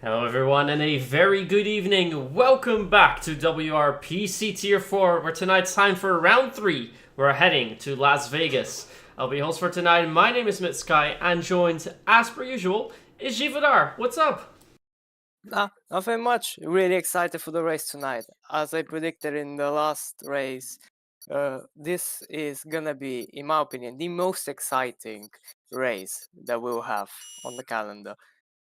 Hello everyone and a very good evening. Welcome back to WR PC Tier 4 where tonight's time for round 3. We're heading to Las Vegas. I'll be host for tonight. My name is Mitsky and joined as per usual is Jivadar. What's up? Nothing much. Really excited for the race tonight. As I predicted in the last race, this is gonna be, in my opinion, the most exciting race that we'll have on the calendar.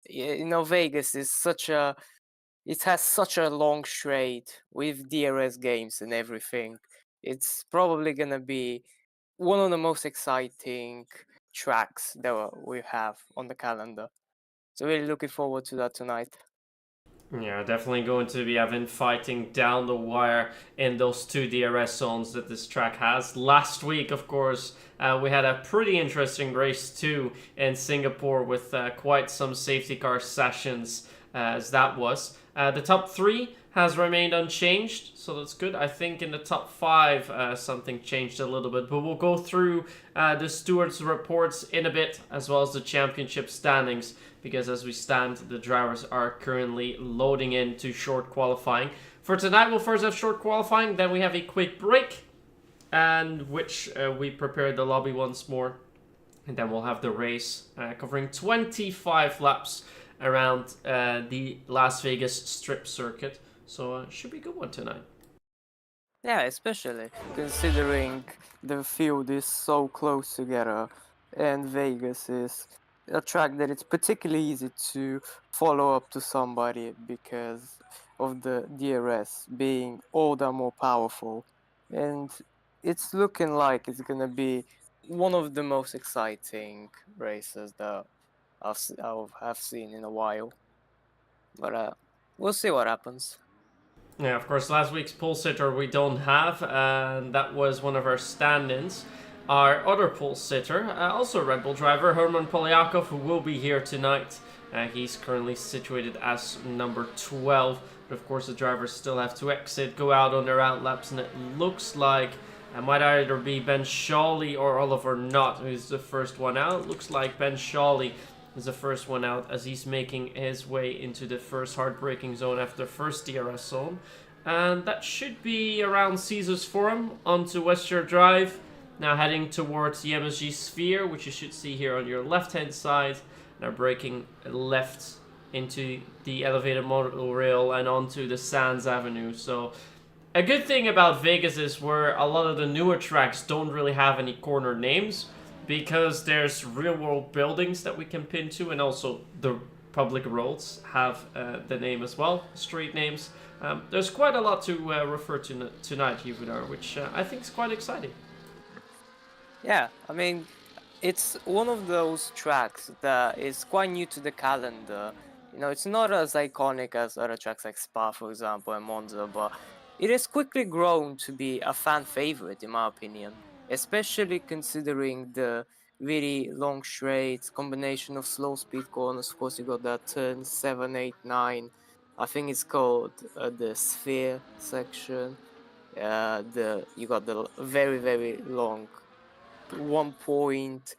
Vegas is it has such a long straight with DRS games and everything. It's probably gonna be one of the most exciting tracks that we have on the calendar. So really looking forward to that tonight. Yeah, definitely going to be having fighting down the wire in those two DRS zones that this track has. Last week, of course, we had a pretty interesting race too in Singapore with quite some safety car sessions as that was. The top three has remained unchanged, so that's good. I think in the top five something changed a little bit, but we'll go through the stewards' reports in a bit, as well as the championship standings, because as we stand, the drivers are currently loading into short qualifying. For tonight, we'll first have short qualifying, then we have a quick break, and which we prepare the lobby once more, and then we'll have the race covering 25 laps around the Las Vegas Strip circuit. So should be a good one tonight. Yeah, especially considering the field is so close together and Vegas is a track that it's particularly easy to follow up to somebody because of the DRS being all the more powerful. And it's looking like it's gonna be one of the most exciting races that I've seen in a while. But we'll see what happens. Yeah, of course, last week's pole sitter we don't have, and that was one of our stand-ins. Our other pole sitter, also a Red Bull driver, Herman Polyakov, who will be here tonight. He's currently situated as number 12, but of course the drivers still have to exit, go out on their out laps, and it looks like it might either be Ben Shawley or Oliver Knott who's the first one out. It looks like Ben Shawley is the first one out as he's making his way into the first hard braking zone after the first DRS zone. And that should be around Caesars Forum onto Westshore Drive. Now heading towards the MSG Sphere, which you should see here on your left hand side. Now braking left into the elevated monorail and onto the Sands Avenue. So a good thing about Vegas is where a lot of the newer tracks don't really have any corner names, because there's real world buildings that we can pin to, and also the public roads have the name as well, street names. There's quite a lot to refer to tonight, Yuvidar, which I think is quite exciting. Yeah, I mean, it's one of those tracks that is quite new to the calendar. It's not as iconic as other tracks like Spa, for example, and Monza, but it has quickly grown to be a fan favorite, in my opinion, especially considering the really long straights, combination of slow speed corners. Of course, you got that turn 7, 8, 9. I think it's called the Sphere section. You got the very, very long 1.2,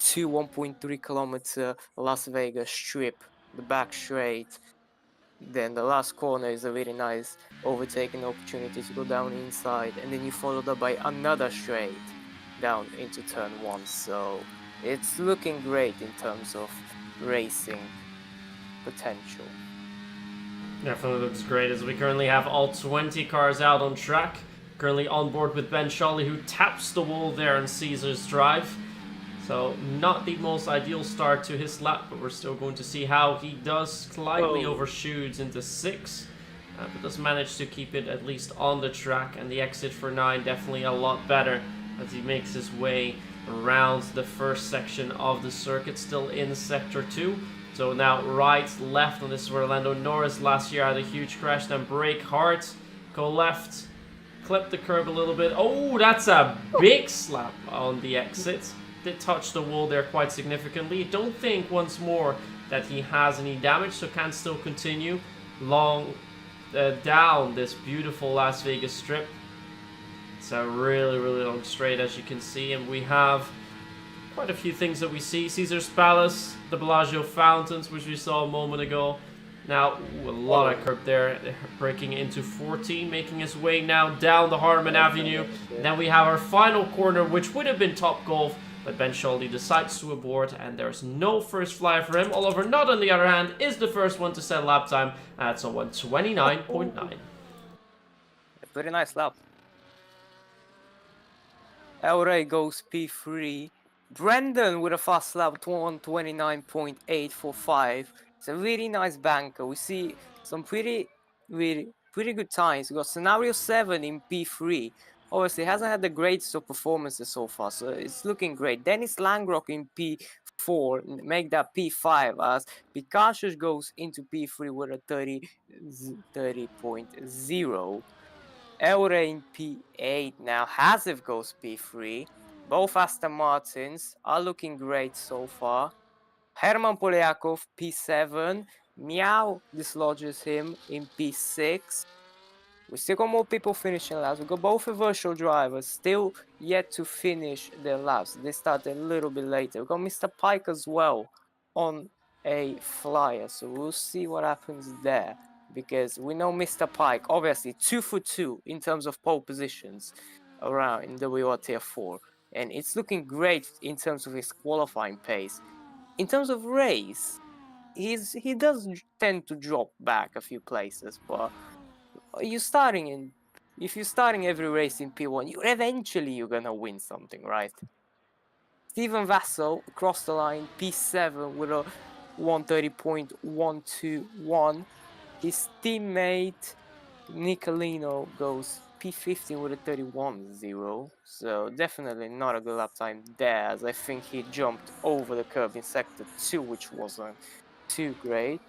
1.3 kilometer Las Vegas strip, the back straight. Then the last corner is a really nice overtaking opportunity to go down inside, and then you followed up by another straight down into turn 1. So it's looking great in terms of racing potential. Definitely looks great, as we currently have all 20 cars out on track. Currently on board with Ben Shawley, who taps the wall there on Caesars Drive. So not the most ideal start to his lap, but we're still going to see how he does. Slightly overshoots into 6, but does manage to keep it at least on the track. And the exit for 9 definitely a lot better as he makes his way around the first section of the circuit, still in sector 2. So now right, left, and this is where Lando Norris last year had a huge crash, then brake hard, go left, clip the curb a little bit. Oh, that's a big slap on the exit. Did touch the wall there quite significantly. Don't think once more that he has any damage, so can still continue long down this beautiful Las Vegas Strip. It's a really, really long straight, as you can see, and we have quite a few things that we see. Caesar's Palace, the Bellagio Fountains, which we saw a moment ago. Now, a lot of curb there, breaking into 14, making his way now down the Harman Avenue. Then we have our final corner, which would have been Top Golf, but Ben Scholdy decides to abort, and there's no first fly for him. Oliver Nutt, on the other hand, is the first one to set lap time at 1:29.9. A pretty nice lap. Elray goes P3. Brendan with a fast lap, 1:29.845. It's a really nice banker. We see some pretty good times. We got Scenario 7 in P3. Obviously, hasn't had the greatest of performances so far, so it's looking great. Dennis Langrock in P4, make that P5 as Pikachu goes into P3 with a 30.0. Elray in P8 now. Hazif goes P3. Both Aston Martins are looking great so far. Herman Polyakov P7. Meow dislodges him in P6. We still got more people finishing laps. We got both virtual drivers still yet to finish their laps. They started a little bit later. We got Mr. Pike as well on a flyer, so we'll see what happens there. Because we know Mr. Pike, obviously 2 for 2 in terms of pole positions around in WOR Tier 4. And it's looking great in terms of his qualifying pace. In terms of race, he does tend to drop back a few places, but if you're starting every race in P1, you're gonna win something, right? Stephen Vassell across the line, P7 with a 1:30.121. His teammate Nicolino goes P15 with a 31.0. So definitely not a good lap time there, as I think he jumped over the curb in sector 2, which wasn't too great.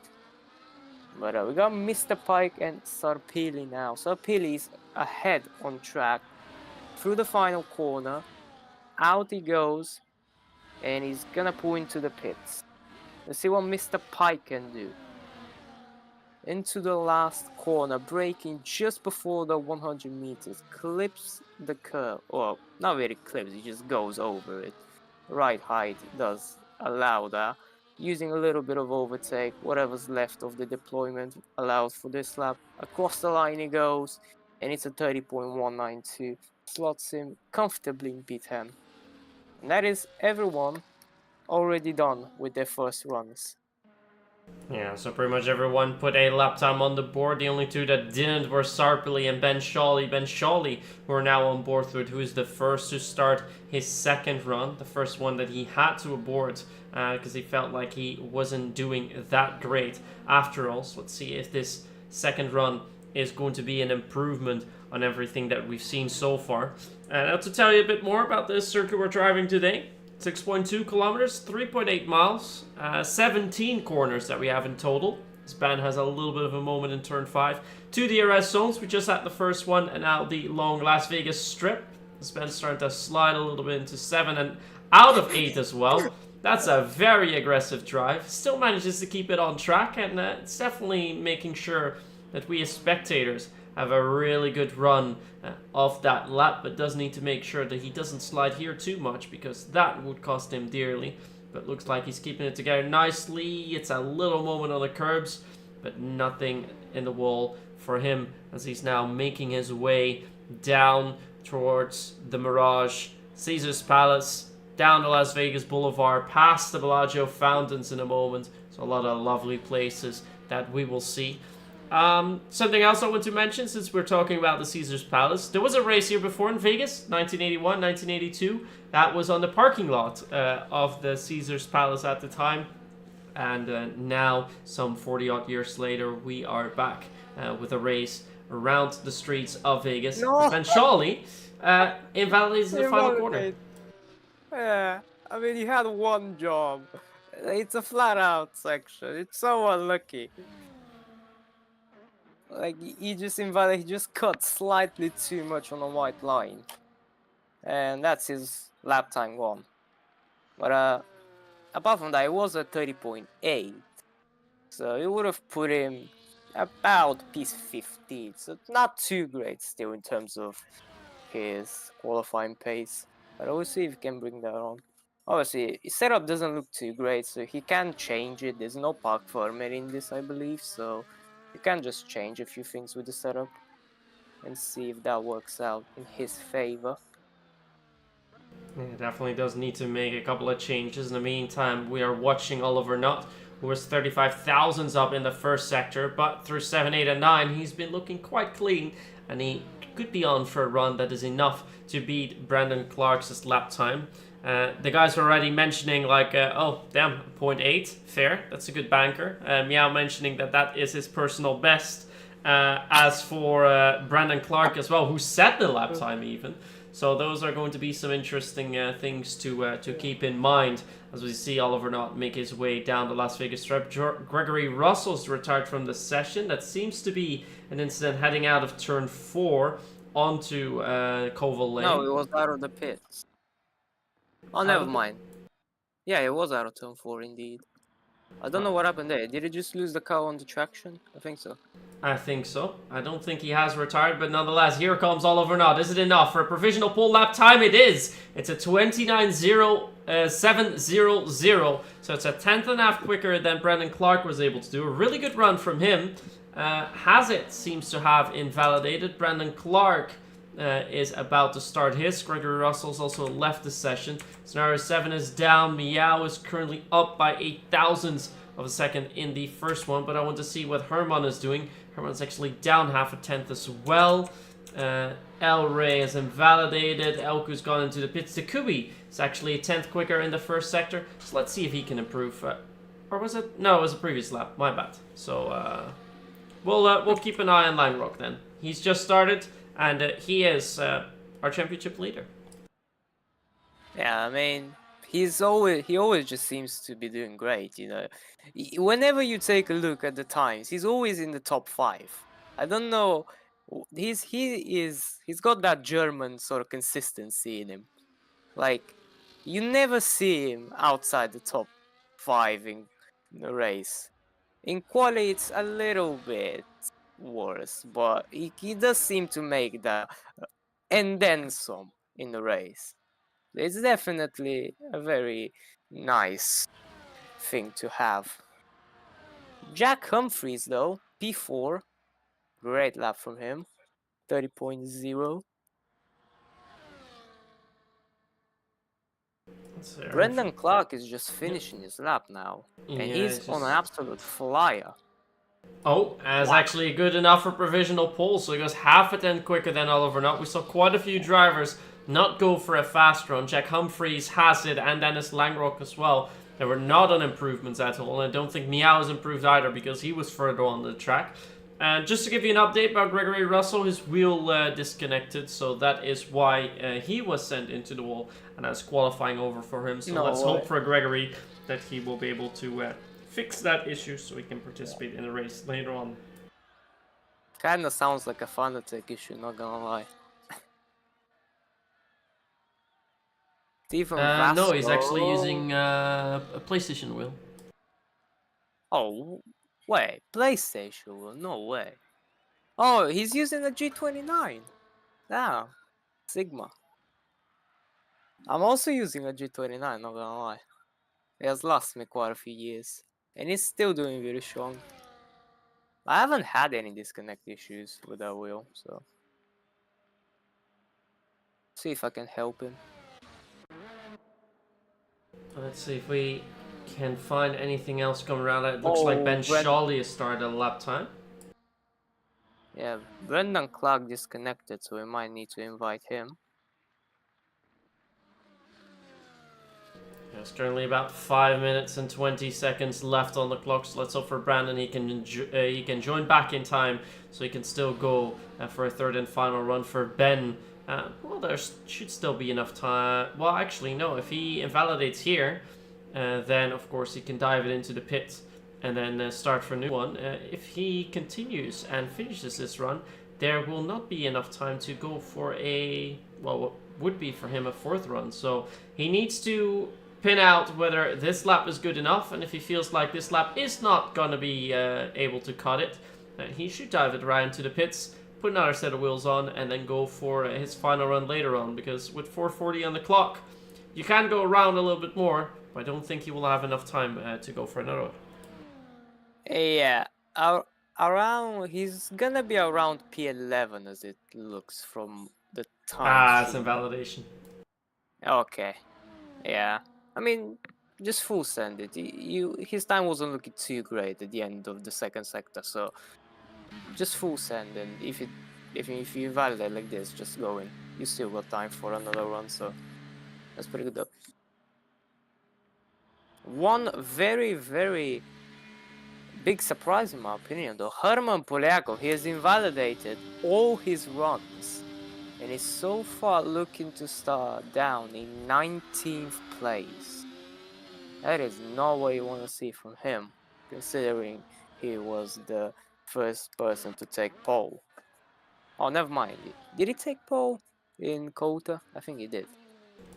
But we got Mr. Pike and Sarpili now. Sarpili is ahead on track through the final corner. Out he goes, and he's gonna pull into the pits. Let's see what Mr. Pike can do. Into the last corner, braking just before the 100 meters. Clips the curve. Well, not really clips, he just goes over it. Right height does allow that. Using a little bit of overtake, whatever's left of the deployment allows for this lap. Across the line he goes, and it's a 30.192. Slots him comfortably in P10. And that is everyone already done with their first runs. Yeah, so pretty much everyone put a lap time on the board. The only two that didn't were Sarpili and Ben Scholdy. Ben Scholdy, who are now on board with, who is the first to start his second run. The first one that he had to abort because he felt like he wasn't doing that great after all. So let's see if this second run is going to be an improvement on everything that we've seen so far. Now to tell you a bit more about this circuit we're driving today. 6.2 kilometers, 3.8 miles, 17 corners that we have in total. This band has a little bit of a moment in turn 5. 2 DRS zones, we just had the first one, and now the long Las Vegas strip. This band's starting to slide a little bit into 7 and out of 8 as well. That's a very aggressive drive. Still manages to keep it on track, and it's definitely making sure that we as spectators have a really good run of that lap, but does need to make sure that he doesn't slide here too much, because that would cost him dearly. But looks like he's keeping it together nicely. It's a little moment on the curbs, but nothing in the wall for him, as he's now making his way down towards the Mirage, Caesar's Palace, down to Las Vegas Boulevard, past the Bellagio Fountains in a moment. So a lot of lovely places that we will see. Something else I want to mention, since we're talking about the Caesars Palace. There was a race here before in Vegas, 1981, 1982. That was on the parking lot of the Caesars Palace at the time. And now, some 40-odd years later, we are back with a race around the streets of Vegas. No. And Charlie invalidates the final corner. Yeah, I mean, you had one job. It's a flat-out section. It's so unlucky. Like, he just cut slightly too much on the white line. And that's his lap time gone. But apart from that, it was a 30.8. So it would have put him about P15. So not too great still in terms of his qualifying pace. But we'll see if he can bring that on. Obviously, his setup doesn't look too great, so he can change it. There's no park farmer in this, I believe, so you can just change a few things with the setup and see if that works out in his favor. Yeah, definitely does need to make a couple of changes. In the meantime, we are watching Oliver Nutt, who was 35,000s up in the first sector, but through 7, 8, and 9, he's been looking quite clean, and he could be on for a run that is enough to beat Brandon Clark's lap time. The guys were already mentioning, like, oh, damn, 0.8, fair, that's a good banker. Meow mentioning that is his personal best. As for Brandon Clark as well, who set the lap time even. So those are going to be some interesting things to keep in mind as we see Oliver Knott make his way down the Las Vegas Strip. Gregory Russell's retired from the session. That seems to be an incident heading out of turn 4 onto Koval Lane. No, it was out of the pits. Oh, never mind. Yeah, it was out of turn 4 indeed. I don't know what happened there. Did it just lose the car on the traction? I think so. I think so. I don't think he has retired, but nonetheless, here comes Oliver Knott. Is it enough for a provisional pole lap time? It is. It's a 29.0700. So it's a tenth and a half quicker than Brandon Clark was able to do. A really good run from him. Hazit seems to have invalidated. Brandon Clark is about to start his. Gregory Russell's also left the session. Scenario 7 is down. Meow is currently up by 0.08 of a second in the first one, but I want to see what Herman is doing. Herman's actually down half a tenth as well. El Rey is invalidated. Elku's gone into the pits. Takubi is actually a tenth quicker in the first sector, so let's see if he can improve. Or was it? No, it was a previous lap. My bad. So we'll keep an eye on Line Rock then. He's just started, and he is our championship leader. Yeah, I mean, he always just seems to be doing great, you know. Whenever you take a look at the times, he's always in the top 5. I don't know, he's got that German sort of consistency in him. Like, you never see him outside the top 5 in the race. In quali, it's a little bit worse, but he does seem to make that and then some in the race. It's definitely a very nice thing to have. Jack Humphreys, though, P4, great lap from him, 30.0. Brendan Clark is just finishing his lap now, and he's on an absolute flyer. Oh, that's actually good enough for provisional pole, so he goes half a tenth quicker than Oliver Nutt. We saw quite a few drivers not go for a fast run. Jack Humphreys has it, and Dennis Langrock as well. They were not on improvements at all, and I don't think Meow has improved either because he was further on the track. And just to give you an update about Gregory Russell, his wheel disconnected, so that is why he was sent into the wall, and that's qualifying over for him. So let's hope for Gregory that he will be able to fix that issue so he can participate in the race later on. Kinda sounds like a Fanatec issue, not gonna lie. Stephen no, he's actually using a PlayStation wheel. Oh, wait, PlayStation wheel? No way. Oh, he's using a G29. Damn, Sigma. I'm also using a G29, not gonna lie. It has lasted me quite a few years, and it's still doing very strong. I haven't had any disconnect issues with that wheel, so see if I can help him. Let's see if we can find anything else coming around. It looks like Ben Shawley has started a lap time. Yeah, Brendan Clark disconnected, so we might need to invite him. There's currently about 5 minutes and 20 seconds left on the clock, so let's hope for Brandon he can join back in time so he can still go for a third and final run. For Ben, well, there should still be enough time. Well, actually, no. If he invalidates here, then of course he can dive it into the pit and then start for a new one. If he continues and finishes this run, there will not be enough time to go for a, well, what would be for him a fourth run. So he needs to pin out whether this lap is good enough, and if he feels like this lap is not going to be able to cut it, he should dive it right into the pits, put another set of wheels on, and then go for his final run later on, because with 4:40 on the clock, You can go around a little bit more, but I don't think he will have enough time to go for another one. Yeah, around he's gonna be around P11 as it looks from the time It's sheet. invalidation. Okay, yeah. I mean, just full send it. His time wasn't looking too great at the end of the second sector, so just full send. And if you invalidate like this, just go in. You still got time for another run, so that's pretty good. Though. One very very big surprise in my opinion, though, Herman Polyakov, he has invalidated all his runs and is so far looking to start down in 19th place. That is not what you want to see from him, considering he was the first person to take pole. Oh, never mind. Did he take pole in Kota? I think he did.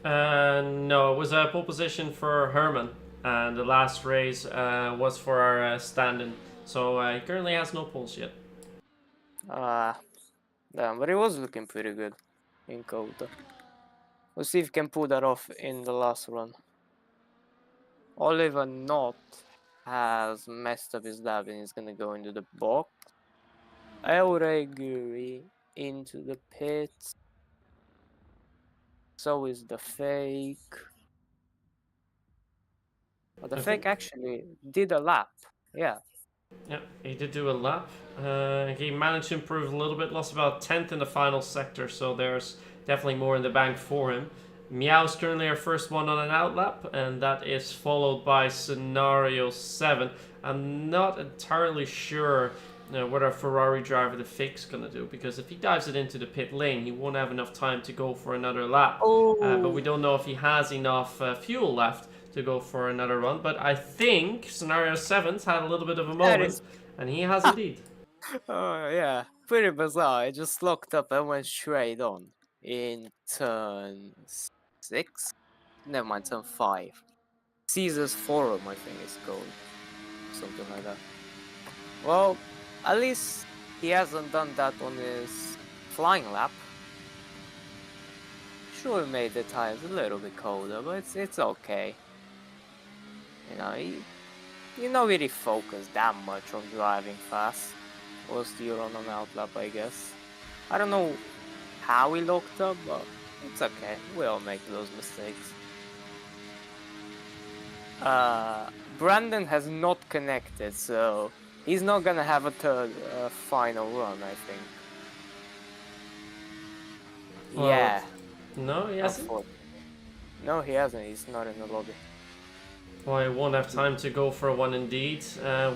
No, it was a pole position for Herman, and the last race was for our stand-in. So he currently has no poles yet. Damn, but he was looking pretty good in Kota. We'll see if he can pull that off in the last run. Oliver Knott has messed up his lap and he's gonna go into the box. Eureguri into the pits. So is the fake. But the fake actually did a lap. Yeah. Yeah, he did do a lap. He managed to improve a little bit, lost about 10th in the final sector, so there's definitely more in the bank for him. Meow's currently our first one on an out lap, and that is followed by Scenario 7. I'm not entirely sure what our Ferrari driver, the fake's going to do, because if he dives it into the pit lane, he won't have enough time to go for another lap. But we don't know if he has enough fuel left to go for another run. But I think Scenario 7's had a little bit of a moment, and he has indeed. Oh, yeah. Pretty bizarre. It just locked up and went straight on in turn 6? Never mind, turn 5. Caesar's Forum, I think it's called. Something like that. Well, at least he hasn't done that on his flying lap. Sure, he made the tires a little bit colder, but it's okay. You know, you're not really focused that much on driving fast. Whilst you're on an out lap, I guess. I don't know how he locked up, but it's okay. We all make those mistakes. Brandon has not connected, so he's not gonna have a third final run, I think. Well, yeah. No, he hasn't. No, he hasn't. He's not in the lobby. Well, I won't have time to go for one indeed.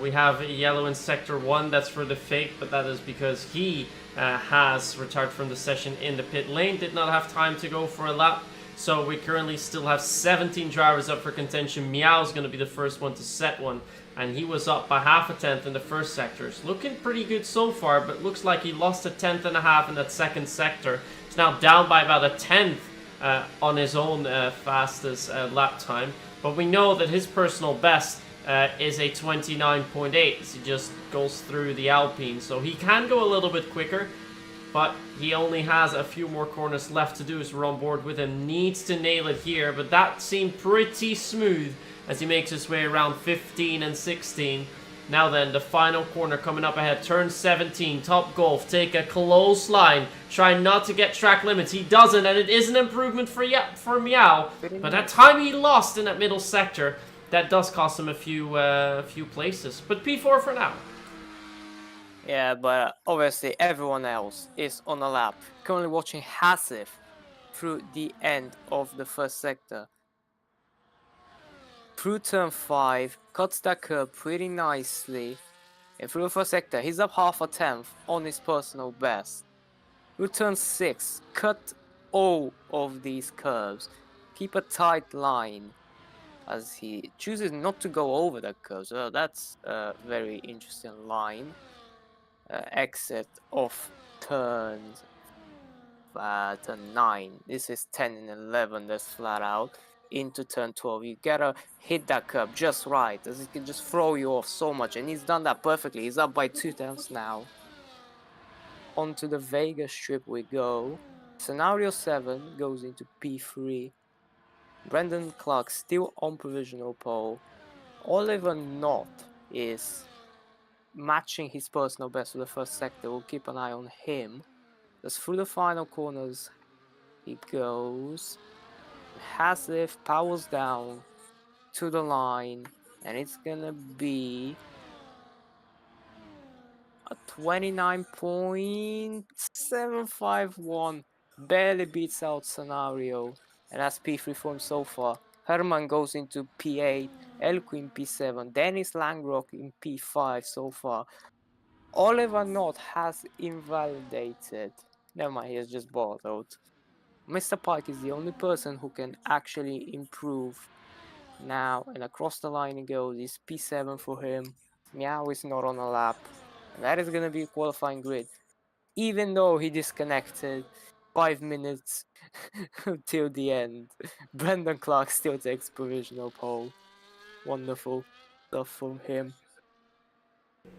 We have yellow in Sector 1, that's for the fake, but that is because he has retired from the session in the pit lane, did not have time to go for a lap. So we currently still have 17 drivers up for contention. Meow's going to be the first one to set one, and he was up by half a tenth in the first sector. It's looking pretty good so far, but looks like he lost a tenth and a half in that second sector. He's now down by about a tenth on his own fastest lap time. But we know that his personal best is a 29.8 as he just goes through the Alpine. So he can go a little bit quicker, but he only has a few more corners left to do, so we're on board with him. Needs to nail it here, but that seemed pretty smooth as he makes his way around 15 and 16. Now then, the final corner coming up ahead. Turn 17, Top Golf. Take a close line. Try not to get track limits. He doesn't, and it is an improvement for Meow. But that time he lost in that middle sector, that does cost him a few places. But P4 for now. Yeah, but obviously everyone else is on a lap. Currently watching Hasif through the end of the first sector. Through turn 5, cuts that curb pretty nicely. And through the first sector, he's up half a tenth on his personal best. Through turn 6, cut all of these curves. Keep a tight line as he chooses not to go over that curve. So that's a very interesting line. Exit off turns 9. This is 10 and 11, that's flat out. Into turn 12, you gotta hit that curb just right, as it can just throw you off so much, and he's done that perfectly. He's up by 2 tenths now. Onto the Vegas strip we go. Scenario 7 goes into P3. Brendan Clark still on provisional pole. Oliver Knott is matching his personal best for the first sector. We'll keep an eye on him. As through the final corners he goes. Hasif powers down to the line, and it's gonna be a 29.751. Barely beats out scenario, and that's P3 for him so far. Herman goes into P8, Elko in P7, Dennis Langrock in P5 so far. Oliver Knott has invalidated. Never mind, he has just bought out. Mr. Pike is the only person who can actually improve now, and across the line he goes. It's P7 for him. Meow is not on a lap, and that is gonna be a qualifying grid. Even though he disconnected 5 minutes till the end, Brendan Clark still takes provisional pole. Wonderful stuff from him.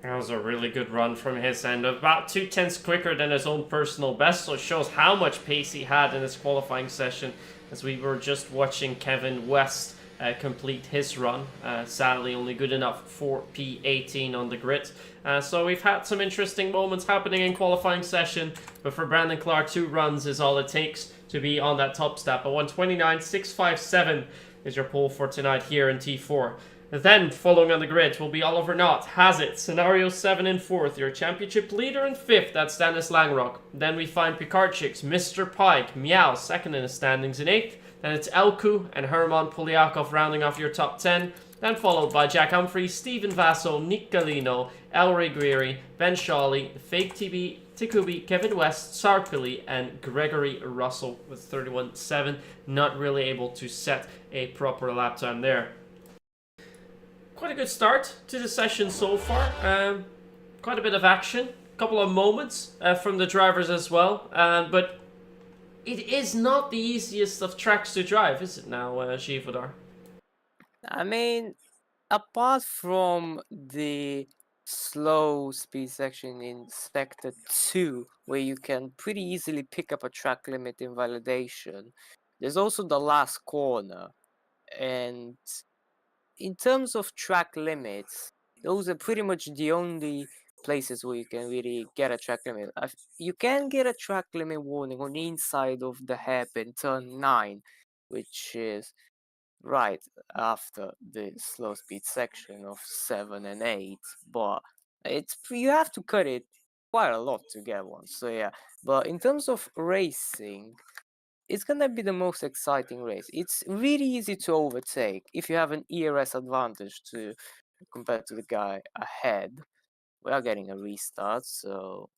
That was a really good run from his end, about 2/10 quicker than his own personal best, so it shows how much pace he had in his qualifying session as we were just watching Kevin West complete his run. Sadly, only good enough for P18 on the grid. So we've had some interesting moments happening in qualifying session, but for Brandon Clark, 2 runs is all it takes to be on that top step. A 129.657 is your pole for tonight here in T4. Then, following on the grid, will be Oliver Knott, Has It, Scenario 7 in 4th, your championship leader in 5th, that's Dennis Langrock. Then we find Pikarczyks, Mr. Pike, Meow, second in the standings in 8th. Then it's Elku and Herman Poliakov rounding off your top 10. Then followed by Jack Humphries, Stephen Vasso, Nick Galino, Elray Greery, Ben Shawley, Fake TB, Tikubi, Kevin West, Sarpili, and Gregory Russell with 31.7. Not really able to set a proper lap time there. Quite a good start to the session so far. Quite a bit of action. A couple of moments from the drivers as well. But it is not the easiest of tracks to drive, is it now, Shivadar? I mean, apart from the slow speed section in sector 2, where you can pretty easily pick up a track limit invalidation, there's also the last corner. And in terms of track limits, those are pretty much the only places where you can really get a track limit. You can get a track limit warning on the inside of the hairpin turn 9, which is right after the slow speed section of 7 and 8, but you have to cut it quite a lot to get one. So yeah, but in terms of racing, it's gonna be the most exciting race. It's really easy to overtake if you have an ERS advantage to compared to the guy ahead. We are getting a restart, so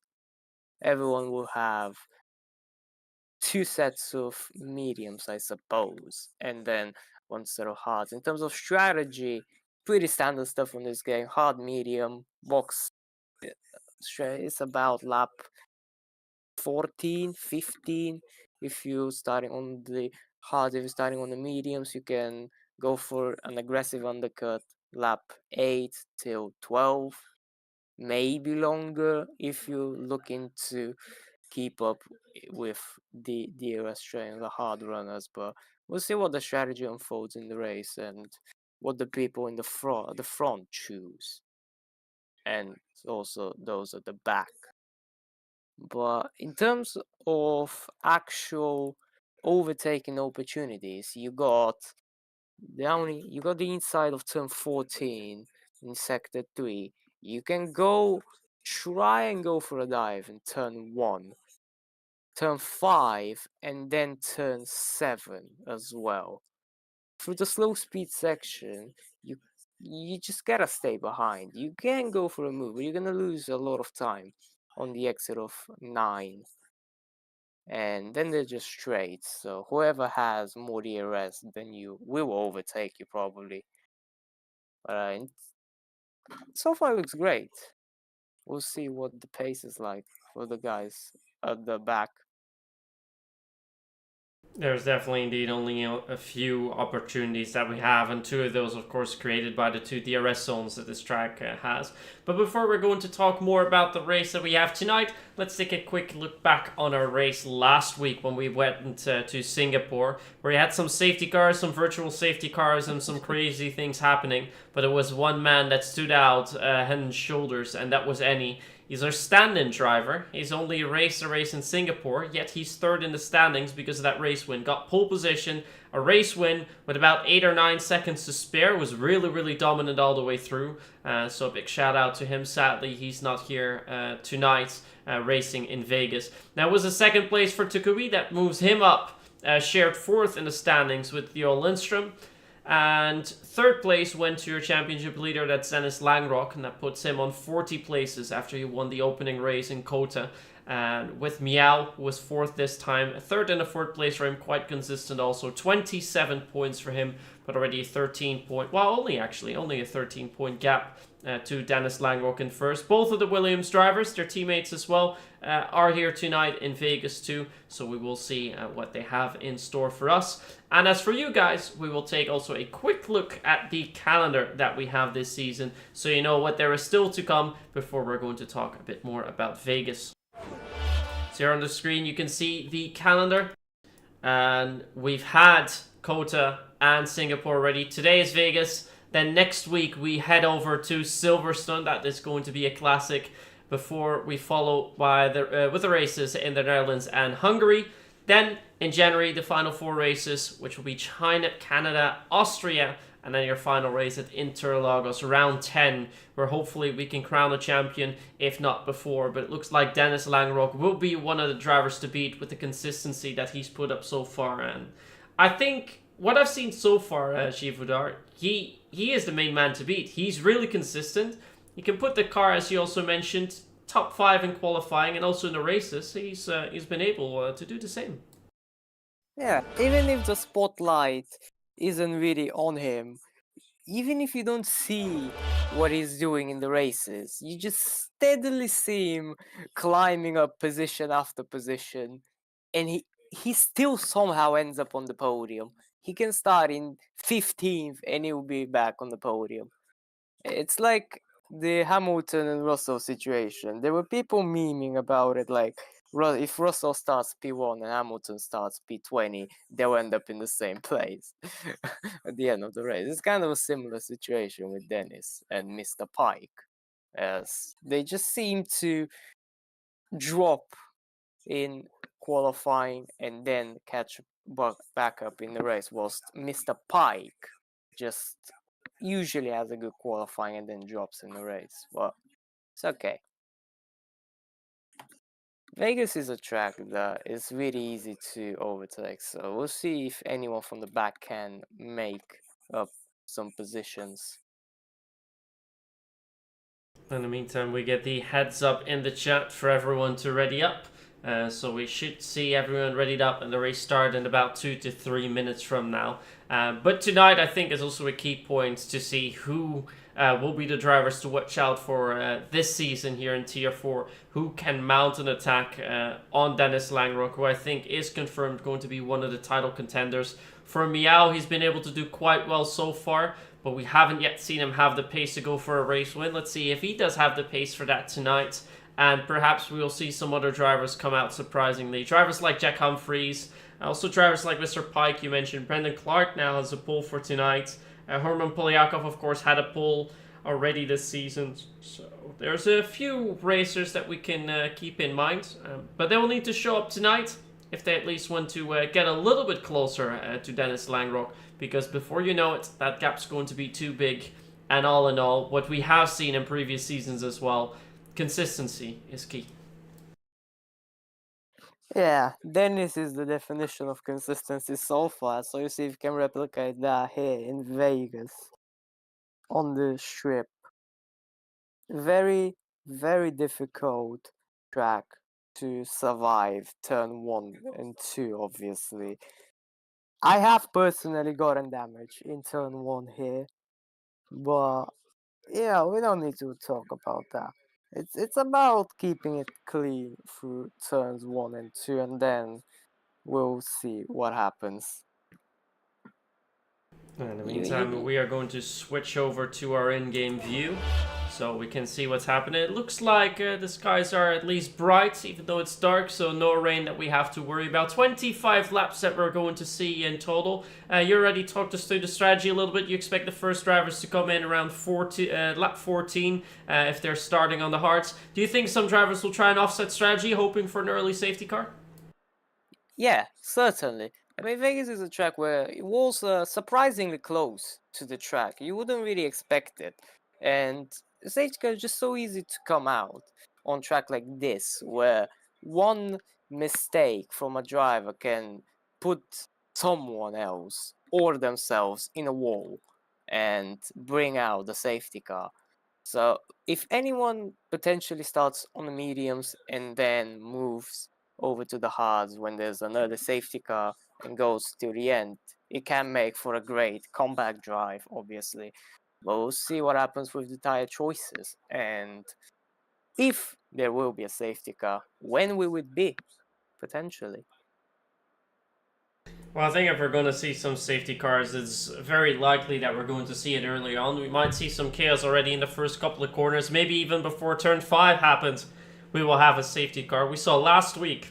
everyone will have 2 sets of mediums, I suppose, and then 1 set of hards. In terms of strategy, pretty standard stuff on this game. Hard, medium, box. It's about lap 14, 15. If you're starting on the hard, if you're starting on the mediums, you can go for an aggressive undercut lap 8 till 12, maybe longer if you're looking to keep up with the Australian, the hard runners. But we'll see what the strategy unfolds in the race and what the people in the front choose, and also those at the back. But in terms of actual overtaking opportunities, you got the inside of turn 14 in sector 3. You can try and go for a dive in turn 1, turn 5, and then turn 7 as well. For the slow speed section, you just gotta stay behind. You can go for a move, but you're gonna lose a lot of time on the exit of 9. And then they're just straight, so whoever has more DRS than you will overtake you probably. But so far it looks great. We'll see what the pace is like for the guys at the back. There's definitely indeed only a few opportunities that we have, and two of those, of course, created by the two DRS zones that this track has. But before we're going to talk more about the race that we have tonight, let's take a quick look back on our race last week when we went to Singapore, where we had some safety cars, some virtual safety cars, and some crazy things happening. But it was one man that stood out head and shoulders, and that was Ennie. He's our stand-in driver. He's only raced a race in Singapore, yet he's third in the standings because of that race win. Got pole position, a race win with about 8 or 9 seconds to spare. Was really, really dominant all the way through. So a big shout out to him. Sadly, he's not here tonight racing in Vegas. That was a second place for Takui. That moves him up, shared fourth in the standings with Theo Lindstrom. And third place went to your championship leader, that's Dennis Langrock, and that puts him on 40 places after he won the opening race in Kota. And with Meow, who was fourth this time, a third and a fourth place for him, quite consistent also. 27 points for him, but already a 13 point, well, only a 13 point gap to Dennis Langrock in first. Both of the Williams drivers, their teammates as well, are here tonight in Vegas too, so we will see what they have in store for us. And as for you guys, we will take also a quick look at the calendar that we have this season, so you know what there is still to come before we're going to talk a bit more about Vegas. So here on the screen you can see the calendar, and we've had Kota and Singapore already. Today is Vegas. Then next week we head over to Silverstone. That is going to be a classic before we follow by with the races in the Netherlands and Hungary. Then in January, the final 4 races, which will be China, Canada, Austria, and then your final race at Interlagos, round 10, where hopefully we can crown a champion, if not before. But it looks like Dennis Langrock will be one of the drivers to beat with the consistency that he's put up so far. And I think what I've seen so far, Shivudar, he is the main man to beat. He's really consistent. He can put the car, as you also mentioned, top 5 in qualifying and also in the races. He's been able to do the same. Yeah, even if the spotlight isn't really on him, even if you don't see what he's doing in the races, you just steadily see him climbing up position after position, and he still somehow ends up on the podium. He can start in 15th and he'll be back on the podium. It's like the Hamilton and Russell situation. There were people memeing about it, like if Russell starts P1 and Hamilton starts P20, they'll end up in the same place at the end of the race. It's kind of a similar situation with Dennis and Mr. Pike, as they just seem to drop in qualifying and then catch back up in the race, whilst Mr. Pike just usually has a good qualifying and then drops in the race. But it's okay. Vegas is a track that is really easy to overtake, so we'll see if anyone from the back can make up some positions. In the meantime, we get the heads up in the chat for everyone to ready up. So we should see everyone readied up and the race start in about 2 to 3 minutes from now. But tonight, I think, is also a key point to see who will be the drivers to watch out for this season here in Tier 4. Who can mount an attack on Dennis Langrock, who I think is confirmed going to be one of the title contenders. For Meow, he's been able to do quite well so far, but we haven't yet seen him have the pace to go for a race win. Let's see if he does have the pace for that tonight. And perhaps we will see some other drivers come out surprisingly. Drivers like Jack Humphreys, also drivers like Mr. Pike, you mentioned. Brendan Clark now has a pole for tonight. Herman Polyakov, of course, had a pole already this season. So there's a few racers that we can keep in mind. But they will need to show up tonight if they at least want to get a little bit closer to Dennis Langrock. Because before you know it, that gap's going to be too big. And all in all, what we have seen in previous seasons as well, consistency is key. Yeah, Dennis is the definition of consistency so far, so you see if you can replicate that here in Vegas on the strip. Very, very difficult track to survive turn 1 and 2, obviously. I have personally gotten damage in turn 1 here, but yeah, we don't need to talk about that. It's about keeping it clean through turns 1 and 2, and then we'll see what happens. In the You, meantime, you, we are going to switch over to our in-game view so we can see what's happening. It looks like the skies are at least bright, even though it's dark, so no rain that we have to worry about. 25 laps that we're going to see in total. You already talked us through the strategy a little bit. You expect the first drivers to come in around lap 14 if they're starting on the hards. Do you think some drivers will try an offset strategy, hoping for an early safety car? Yeah, certainly. I mean, Vegas is a track where it was surprisingly close to the track. You wouldn't really expect it. And safety car is just so easy to come out on track like this, where one mistake from a driver can put someone else or themselves in a wall and bring out the safety car. So if anyone potentially starts on the mediums and then moves over to the hards when there's another safety car and goes to the end, it can make for a great comeback drive, obviously. But we'll see what happens with the tire choices and if there will be a safety car, when will it be, potentially. Well, I think if we're going to see some safety cars, it's very likely that we're going to see it early on. We might see some chaos already in the first couple of corners, maybe even before turn 5 happens, we will have a safety car. We saw last week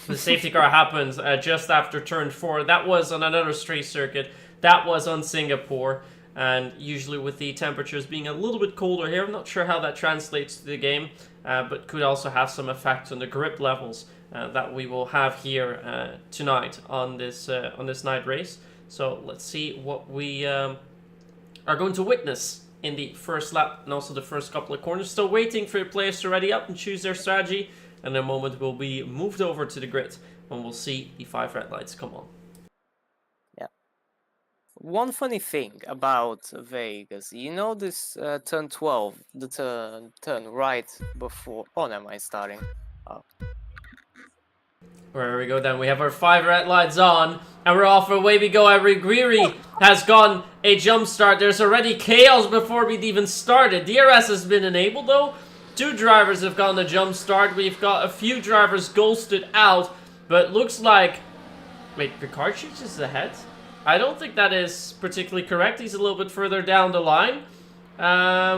the safety car happens just after turn 4. That was on another street circuit. That was on Singapore. And usually with the temperatures being a little bit colder here, I'm not sure how that translates to the game, but could also have some effect on the grip levels that we will have here tonight on this night race. So let's see what we are going to witness in the first lap and also the first couple of corners. Still waiting for the players to ready up and choose their strategy. And in a moment we'll be moved over to the grid and we'll see the 5 red lights come on. Yeah. One funny thing about Vegas, you know this turn 12, the turn right before... Oh, never mind, starting. Oh. There we go then. We have our 5 red lights on. And we're off. Away we go. Riguiri has gone a jump start. There's already chaos before we'd even started. DRS has been enabled though. 2 drivers have gone a jump start. We've got a few drivers ghosted out. But looks like... Wait, Picard is ahead? I don't think that is particularly correct. He's a little bit further down the line.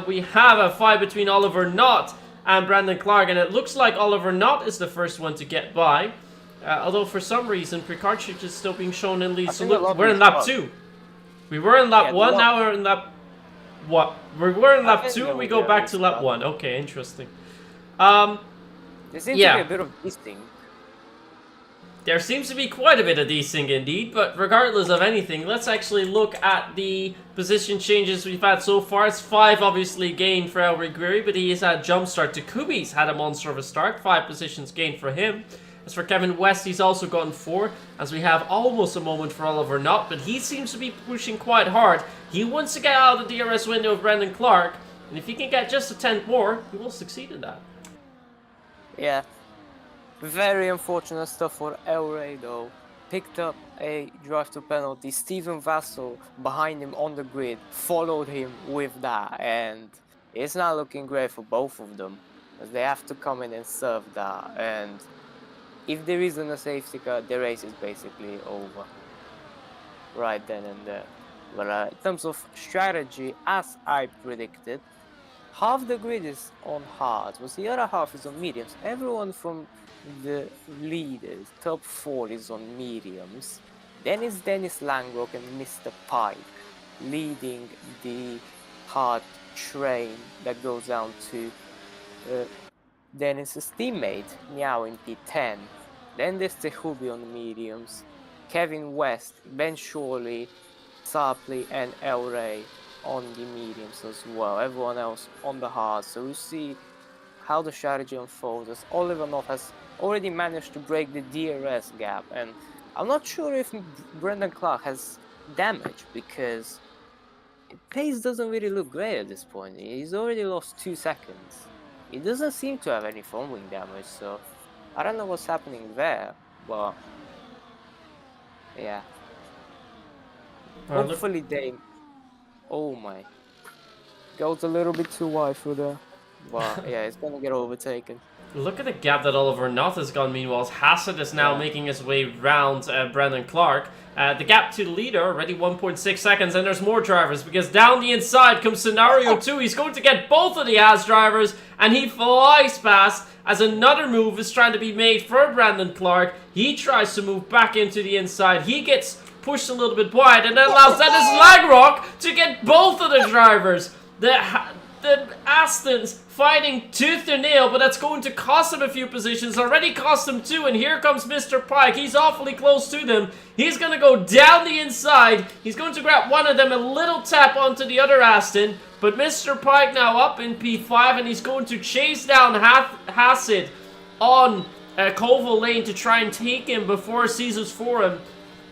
We have a fight between Oliver Knott and Brandon Clark. And it looks like Oliver Knott is the first one to get by. Although for some reason, Prikarchich is still being shown in lead. So look, we're in lap 2. We were in lap 1, now we're in lap... What? We were in lap 2 and we go back to lap 1. Okay, interesting. There seems to be a bit of desync. There seems to be quite a bit of desync indeed, but regardless of anything, let's actually look at the position changes we've had so far. It's 5 obviously gained for El Riguiri, but he has had jump start. Takubi's had a monster of a start, 5 positions gained for him. As for Kevin West, he's also gotten 4, as we have almost a moment for Oliver Knott, but he seems to be pushing quite hard. He wants to get out of the DRS window of Brandon Clark, and if he can get just a 10th more, he will succeed in that. Yeah. Very unfortunate stuff for El Rey though. Picked up a drive to penalty. Steven Vassell behind him on the grid followed him with that, and it's not looking great for both of them, as they have to come in and serve that, and if there isn't a safety car, the race is basically over right then and there. But in terms of strategy, as I predicted, half the grid is on hards, but the other half is on mediums. Everyone from the leaders, top 4 is on mediums. Then it's Dennis Langrock and Mr. Pike leading the hard train that goes down to Dennis's teammate, Meow in P10. Then there's Tehubi on the mediums, Kevin West, Ben Shorley, Sapley and El Rey on the mediums as well. Everyone else on the hards. So we'll see how the strategy unfolds, as Oliver Knott has already managed to break the DRS gap, and I'm not sure if Brendan Clark has damage, because pace doesn't really look great at this point. He's already lost 2 seconds. He doesn't seem to have any front wing damage, so I don't know what's happening there, but yeah. Hopefully they... Oh my. Goes a little bit too wide for the... But yeah, it's gonna get overtaken. Look at the gap that Oliver Knott has gone. Meanwhile, Hassett is now making his way round Brandon Clark. The gap to the leader, already 1.6 seconds, and there's more drivers because down the inside comes Scenario 2. He's going to get both of the Haas drivers, and he flies past as another move is trying to be made for Brandon Clark. He tries to move back into the inside. He gets pushed a little bit wide, and that allows Dennis Lagrock to get both of the drivers. The Astons fighting tooth and nail, but that's going to cost him a few positions. Already cost him 2, and here comes Mr. Pike. He's awfully close to them. He's going to go down the inside. He's going to grab one of them, a little tap onto the other Aston. But Mr. Pike now up in P5, and he's going to chase down Hassett on Koval Lane to try and take him before Caesars for him.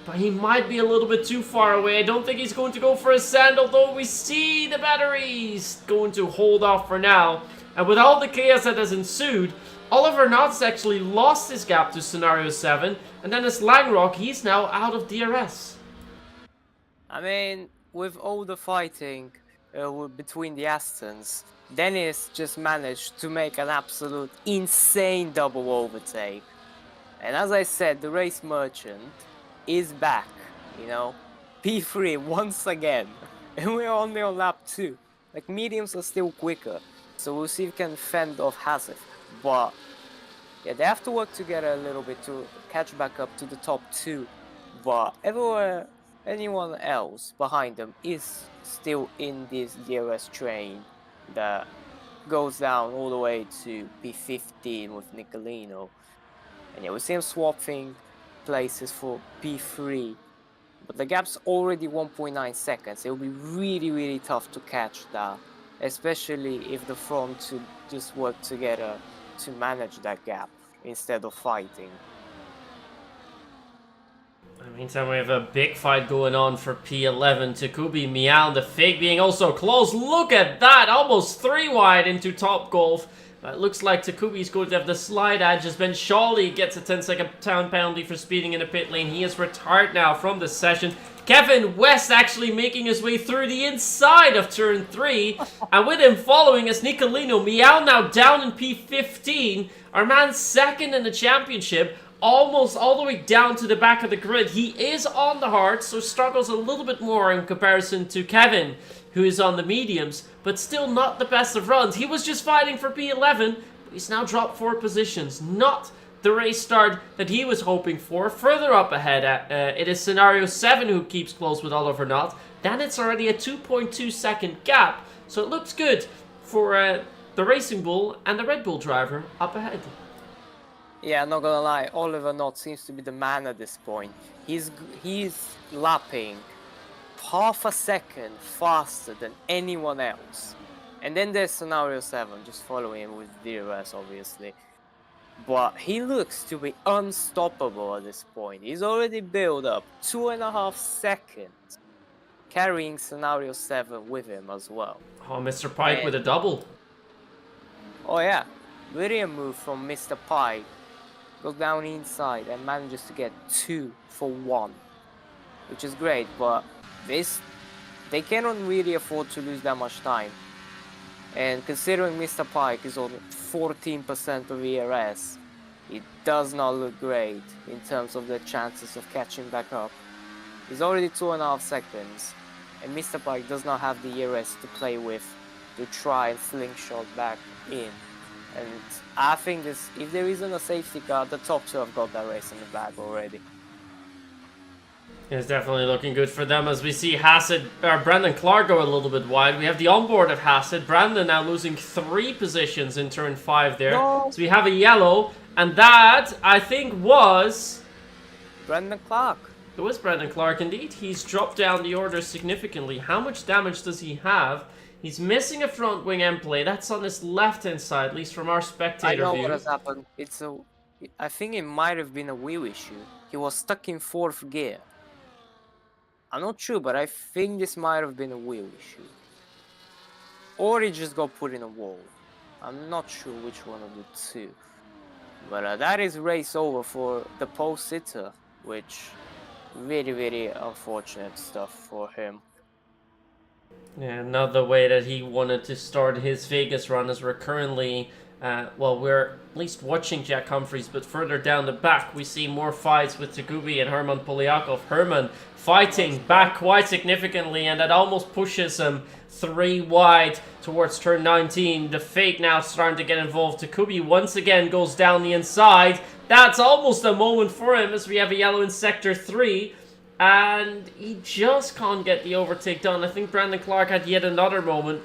But he might be a little bit too far away. I don't think he's going to go for a sand, although we see the batteries going to hold off for now. And with all the chaos that has ensued, Oliver Knott's actually lost his gap to Scenario 7. And Dennis Lagrock, he's now out of DRS. I mean, with all the fighting between the Astons, Dennis just managed to make an absolute insane double overtake. And as I said, the race merchant is back, you know, P3 once again, and we're only on lap 2. Like, mediums are still quicker, so we'll see if we can fend off Hassett. But yeah, they have to work together a little bit to catch back up to the top 2. But anyone else behind them is still in this DRS train that goes down all the way to P15 with Nicolino. And yeah, we see him swapping places for P3, but the gap's already 1.9 seconds. It will be really tough to catch that, especially if the front two just work together to manage that gap instead of fighting. In the meantime, we have a big fight going on for P11. Takubi, Meow, and the Fig being also close. Look at that, almost 3 wide into Top Golf. It looks like Takubi's going to have the slide edge as Ben Shawley gets a 10-second time penalty for speeding in the pit lane. He is retired now from the session. Kevin West actually making his way through the inside of turn 3. And with him following is Nicolino. Meow now down in P15. Our man second in the championship. Almost all the way down to the back of the grid. He is on the hards, so struggles a little bit more in comparison to Kevin, who is on the mediums, but still not the best of runs. He was just fighting for P11, but he's now dropped 4 positions. Not the race start that he was hoping for. Further up ahead, it is Scenario 7 who keeps close with Oliver Knott. Then it's already a 2.2 second gap, so it looks good for the Racing Bull and the Red Bull driver up ahead. Yeah, not gonna lie, Oliver Knott seems to be the man at this point. He's lapping half a second faster than anyone else. And then there's Scenario 7, just following him with DRS, obviously. But he looks to be unstoppable at this point. He's already built up 2.5 seconds, carrying Scenario 7 with him as well. Oh, Mr. Pike with a double. Oh yeah, brilliant move from Mr. Pike. Goes down inside and manages to get 2 for 1, which is great, but they cannot really afford to lose that much time. And considering Mr. Pike is on 14% of ERS, it does not look great in terms of the chances of catching back up. He's already 2.5 seconds, and Mr. Pike does not have the ERS to play with to try and slingshot back in. And I think if there isn't a safety car, the top 2 have got that race in the bag already. It's definitely looking good for them as we see Brandon Clark go a little bit wide. We have the onboard of Hassett. Brandon now losing 3 positions in turn 5 there. No. So we have a yellow, and that, I think, was Brandon Clark. It was Brandon Clark indeed. He's dropped down the order significantly. How much damage does he have? He's missing a front wing end plate. That's on his left-hand side, at least from our spectator view. I know what has happened. I think it might have been a wheel issue. He was stuck in 4th gear. I'm not sure, but I think this might have been a wheel issue. Or he just got put in a wall. I'm not sure which one of the 2. But that is race over for the pole sitter, which very unfortunate stuff for him. Yeah, not the way that he wanted to start his Vegas run, as we're currently well, we're at least watching Jack Humphreys, but further down the back, we see more fights with Tagubi and Herman Polyakov. Herman fighting back quite significantly, and that almost pushes him 3 wide towards turn 19. The Fake now starting to get involved. Tagubi once again goes down the inside. That's almost a moment for him as we have a yellow in sector 3. And he just can't get the overtake done. I think Brandon Clark had yet another moment.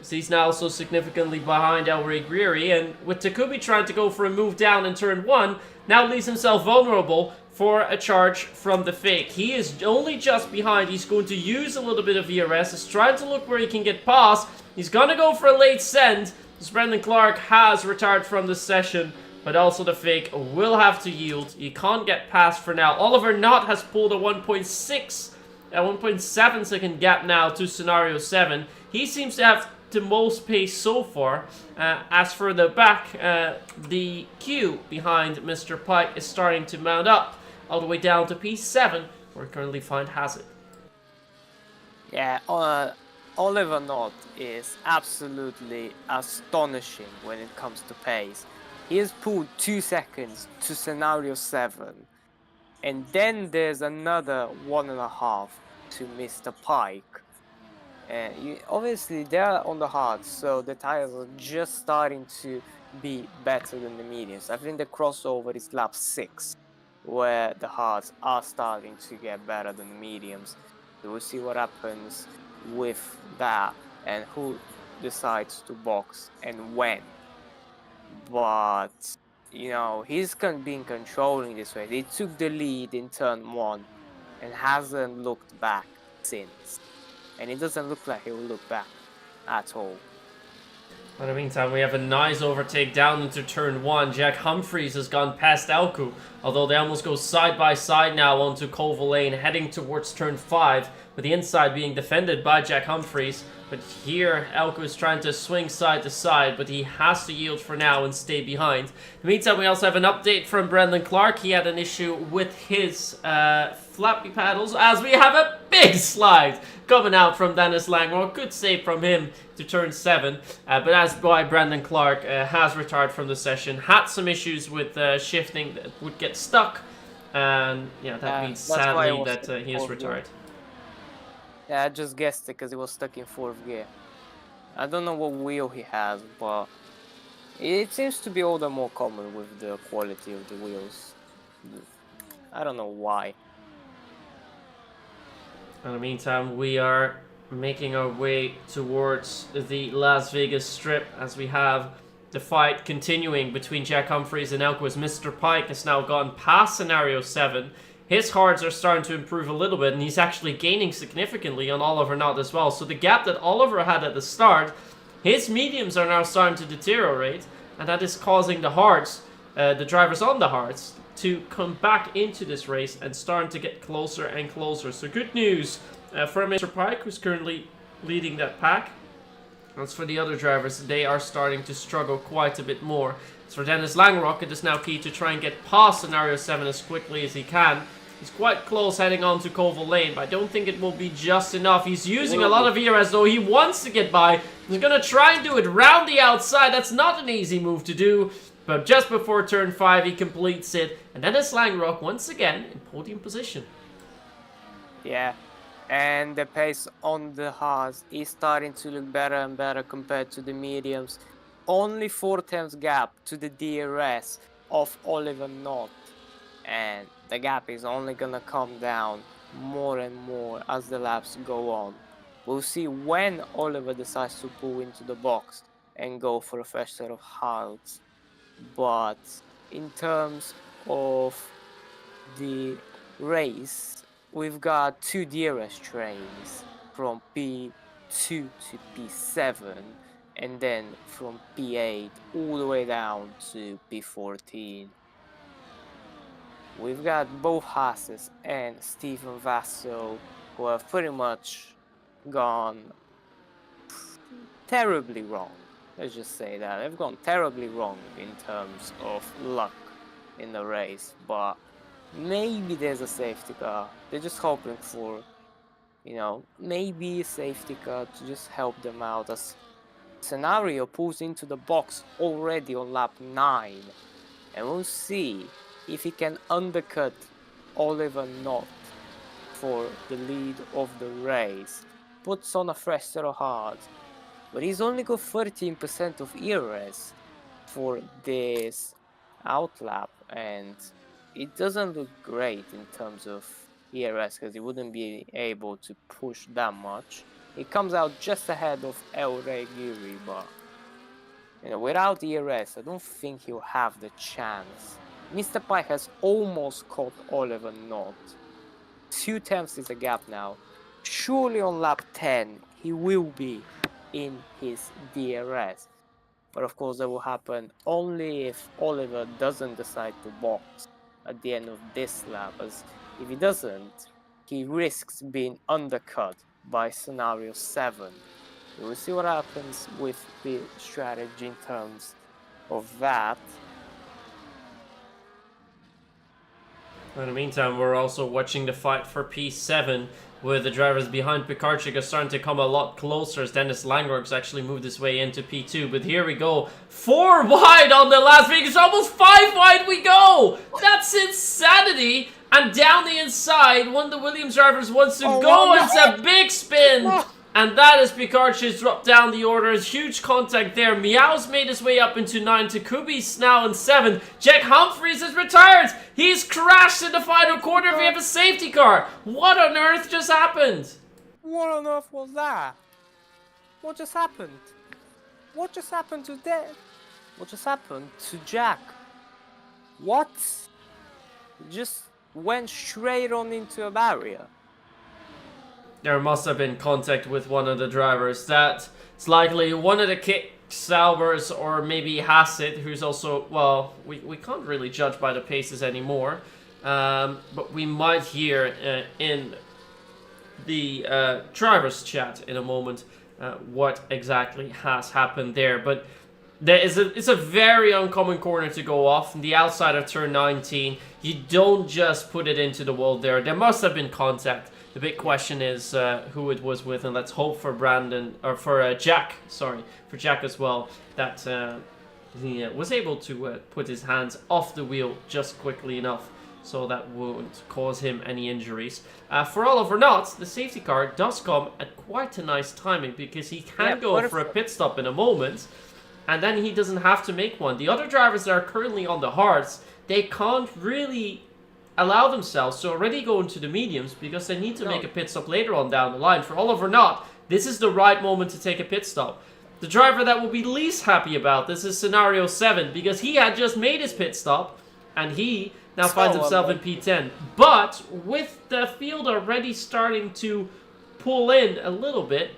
So he's now also significantly behind Elray Greery. And with Tagubi trying to go for a move down in turn 1, now leaves himself vulnerable for a charge from the Fake. He is only just behind. He's going to use a little bit of ERS. He's trying to look where he can get past. He's going to go for a late send. As Brandon Clark has retired from the session. But also the Fake will have to yield. He can't get past for now. Oliver Knott has pulled a 1.7 second gap now to scenario 7. He seems to have the most pace so far. As for the back, the queue behind Mr. Pike is starting to mount up all the way down to P7, where we currently find Hazard. Yeah, Oliver Knott is absolutely astonishing when it comes to pace. He has pulled 2 seconds to scenario 7. And then there's another 1.5 to Mr. Pike. And obviously they're on the hards, so the tires are just starting to be better than the mediums. I think the crossover is lap 6, where the hards are starting to get better than the mediums. So we'll see what happens with that and who decides to box and when. But, you know, he's been controlling this way. They took the lead in turn 1 and hasn't looked back since. And it doesn't look like he will look back at all. In the meantime, we have a nice overtake down into turn 1. Jack Humphreys has gone past Elku, although they almost go side by side now onto Koval Lane, heading towards turn 5, with the inside being defended by Jack Humphreys. But here, Elku is trying to swing side to side, but he has to yield for now and stay behind. In the meantime, we also have an update from Brendan Clark. He had an issue with his flappy paddles, as we have a big slide coming out from Dennis Langrock. Good save from him to turn 7. But as why Brendan Clark has retired from the session, had some issues with shifting that would get stuck. And yeah, that means sadly that he is retired. Yeah, I just guessed it because he was stuck in 4th gear. I don't know what wheel he has, but it seems to be all the more common with the quality of the wheels. I don't know why. In the meantime, we are making our way towards the Las Vegas Strip as we have the fight continuing between Jack Humphreys and Elko as Mr. Pike has now gone past scenario 7. His hards are starting to improve a little bit, and he's actually gaining significantly on Oliver Knott as well. So the gap that Oliver had at the start, his mediums are now starting to deteriorate, and that is causing the hards, the drivers on the hards, to come back into this race and starting to get closer and closer. So good news for Mr. Pike, who's currently leading that pack. As for the other drivers, they are starting to struggle quite a bit more. As for Dennis Langrock, it is now key to try and get past scenario 7 as quickly as he can. He's quite close heading on to Koval Lane, but I don't think it will be just enough. He's using a lot of ERS, though he wants to get by. He's going to try and do it round the outside. That's not an easy move to do. But just before turn 5, he completes it. And Dennis Langrock, once again, in podium position. Yeah, and the pace on the hards is starting to look better and better compared to the mediums. Only 4/10 gap to the DRS of Oliver Knott. And the gap is only gonna come down more and more as the laps go on. We'll see when Oliver decides to pull into the box and go for a fresh set of hards. But in terms of the race, we've got 2 DRS trains from P2 to P7, and then from P8 all the way down to P14. We've got both Haas's and Stephen Vasso, who have pretty much gone terribly wrong. Let's just say that. They've gone terribly wrong in terms of luck in the race, but maybe there's a safety car. They're just hoping for, you know, maybe a safety car to just help them out, as Scenario pulls into the box already on lap 9, and we'll see if he can undercut Oliver Knott for the lead of the race. Puts on a fresh set of hards, but he's only got 13% of ERS for this outlap, and it doesn't look great in terms of ERS because he wouldn't be able to push that much. He comes out just ahead of El Regiri, but without ERS, I don't think he'll have the chance. Mr. Pike has almost caught Oliver Knott. 2 tenths is a gap now. Surely on lap 10, he will be in his DRS. But of course, that will happen only if Oliver doesn't decide to box at the end of this lap, as if he doesn't, he risks being undercut by scenario 7. We will see what happens with the strategy in terms of that. In the meantime, we're also watching the fight for P7, with the drivers behind Pikarczyk starting to come a lot closer as Dennis Langrog's actually moved his way into P2. But here we go, 4 wide on the Las Vegas, almost 5 wide we go! That's insanity! And down the inside, one of the Williams drivers wants to go, it's a big spin! And that is Pikarczyk dropped down the orders. Huge contact there. Meow's made his way up into 9. Takubi's now in 7. Jack Humphreys is retired. He's crashed in the final corner. We have a safety car. What on earth just happened? What on earth was that? What just happened? What just happened to that? What just happened to Jack? What? Just went straight on into a barrier. There must have been contact with one of the drivers. That's likely one of the Kick Salvers or maybe Hassett, who's also, well, we can't really judge by the paces anymore. But we might hear in the driver's chat in a moment what exactly has happened there. But it's a very uncommon corner to go off. On the outside of turn 19, you don't just put it into the wall there. There must have been contact. The big question is who it was with, and let's hope for Brandon, or for Jack, sorry, for Jack as well, that he was able to put his hands off the wheel just quickly enough so that won't cause him any injuries. For Oliver Knott, the safety car does come at quite a nice timing because he can go for a pit stop in a moment, and then he doesn't have to make one. The other drivers that are currently on the hards, they can't really allow themselves to already go into the mediums because they need to make a pit stop later on down the line. For Oliver Knott, this is the right moment to take a pit stop. The driver that will be least happy about this is scenario 7 because he had just made his pit stop and he now finds himself in P10. But with the field already starting to pull in a little bit,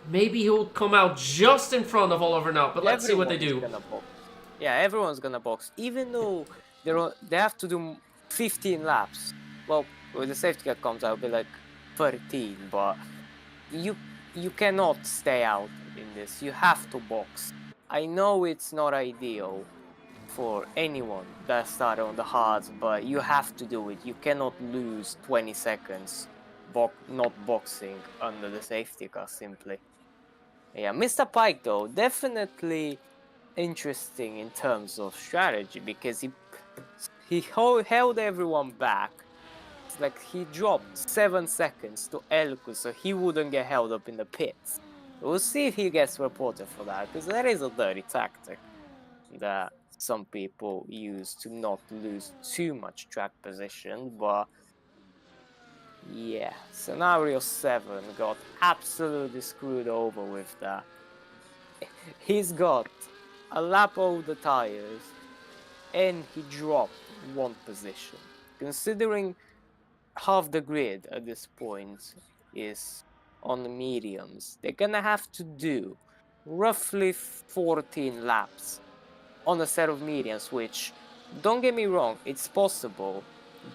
maybe he'll come out just in front of Oliver Knott. But let's see what they do. Yeah, everyone's gonna box, even though they have to do 15 laps. Well, when the safety car comes out, it'll be like 13, but you cannot stay out in this. You have to box. I know it's not ideal for anyone that started on the hards, but you have to do it. You cannot lose 20 seconds not boxing under the safety car simply. Yeah, Mr. Pike though, definitely interesting in terms of strategy because he held everyone back. It's like he dropped 7 seconds to Elku so he wouldn't get held up in the pits. We'll see if he gets reported for that, because that is a dirty tactic that some people use to not lose too much track position. But yeah, scenario 7 got absolutely screwed over with that. He's got a lap over the tires and he dropped 1 position. Considering half the grid at this point is on the mediums, they're gonna have to do roughly 14 laps on a set of mediums, which, don't get me wrong, it's possible,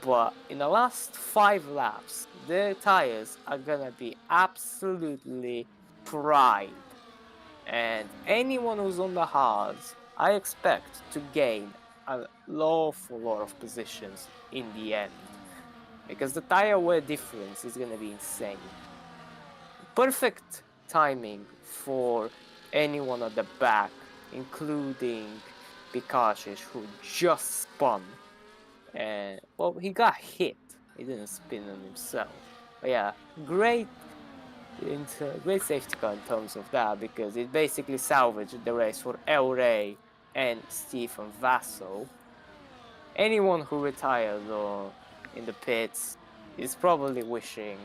but in the last 5 laps, the tires are gonna be absolutely fried. And anyone who's on the hards, I expect to gain an awful lot of positions in the end, because the tire wear difference is gonna be insane. Perfect timing for anyone at the back, including Pikachu, who just spun. And, well, he got hit. He didn't spin on himself. But yeah, great safety car in terms of that, because it basically salvaged the race for El Rey and Stephen Vasso. Anyone who retired in the pits is probably wishing,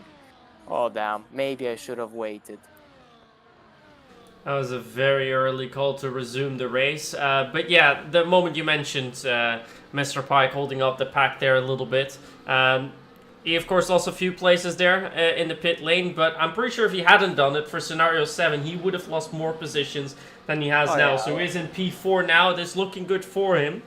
oh damn, maybe I should have waited. That was a very early call to resume the race. But yeah, the moment you mentioned Mr. Pike holding up the pack there a little bit, he of course lost a few places there in the pit lane, but I'm pretty sure if he hadn't done it for scenario 7, he would have lost more positions than he has now. Yeah. So he's in P4 now. It is looking good for him.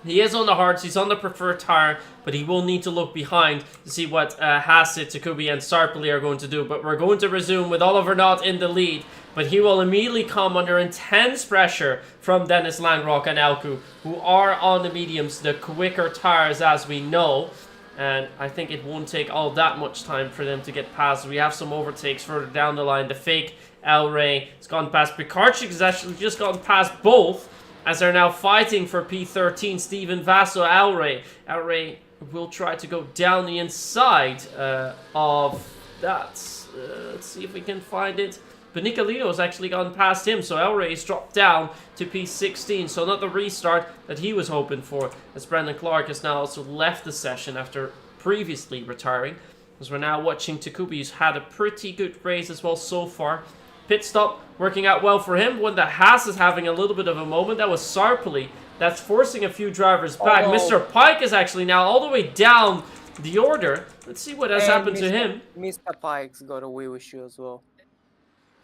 He is on the hards, he's on the preferred tire, but he will need to look behind to see what Hassett, Takubi, and Sarpoli are going to do. But we're going to resume with Oliver Knott in the lead, but he will immediately come under intense pressure from Dennis Langrock and Elku, who are on the mediums, the quicker tires as we know. And I think it won't take all that much time for them to get past. We have some overtakes further down the line. The fake El Rey has gone past. Pikarczyk has actually just gone past both, as they're now fighting for P13. Steven Vasso, El Rey. El Rey will try to go down the inside of that. Let's see if we can find it. But Nicolino has actually gone past him, so El Rey's dropped down to P16. So not the restart that he was hoping for, as Brendan Clark has now also left the session after previously retiring. As we're now watching Takubi, who's had a pretty good race as well so far. Pit stop working out well for him. One that Haas is having a little bit of a moment. That was Sarpoli. That's forcing a few drivers back. Mr. Pike is actually now all the way down the order. Let's see what has happened to him. Mr. Pike's got a wheel issue as well.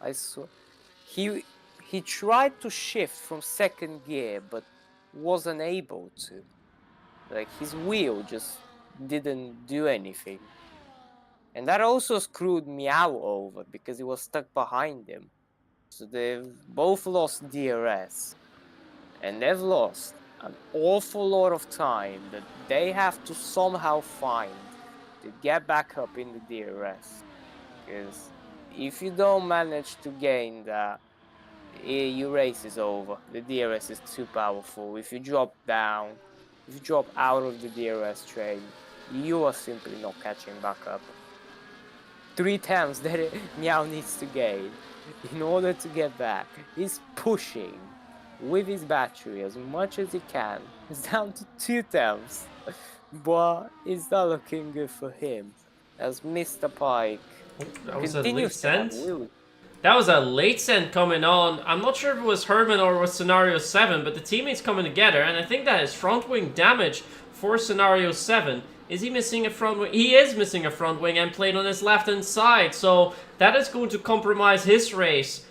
I saw. He tried to shift from second gear, but wasn't able to. Like, his wheel just didn't do anything. And that also screwed Meow over, because he was stuck behind him. So they've both lost DRS. And they've lost an awful lot of time that they have to somehow find to get back up in the DRS. Because if you don't manage to gain that, your race is over. The DRS is too powerful. If you drop down, if you drop out of the DRS train, you are simply not catching back up. 3 times that Meow needs to gain in order to get back. He's pushing with his battery as much as he can. It's down to 2 times, but it's not looking good for him, as Mr. Pike That was a late send. Really. That was a late send coming on. I'm not sure if it was Herman or it was Scenario 7, but the teammates coming together, and I think that is front wing damage for Scenario 7. Is he missing a front wing? He is missing a front wing and played on his left-hand side, so that is going to compromise his race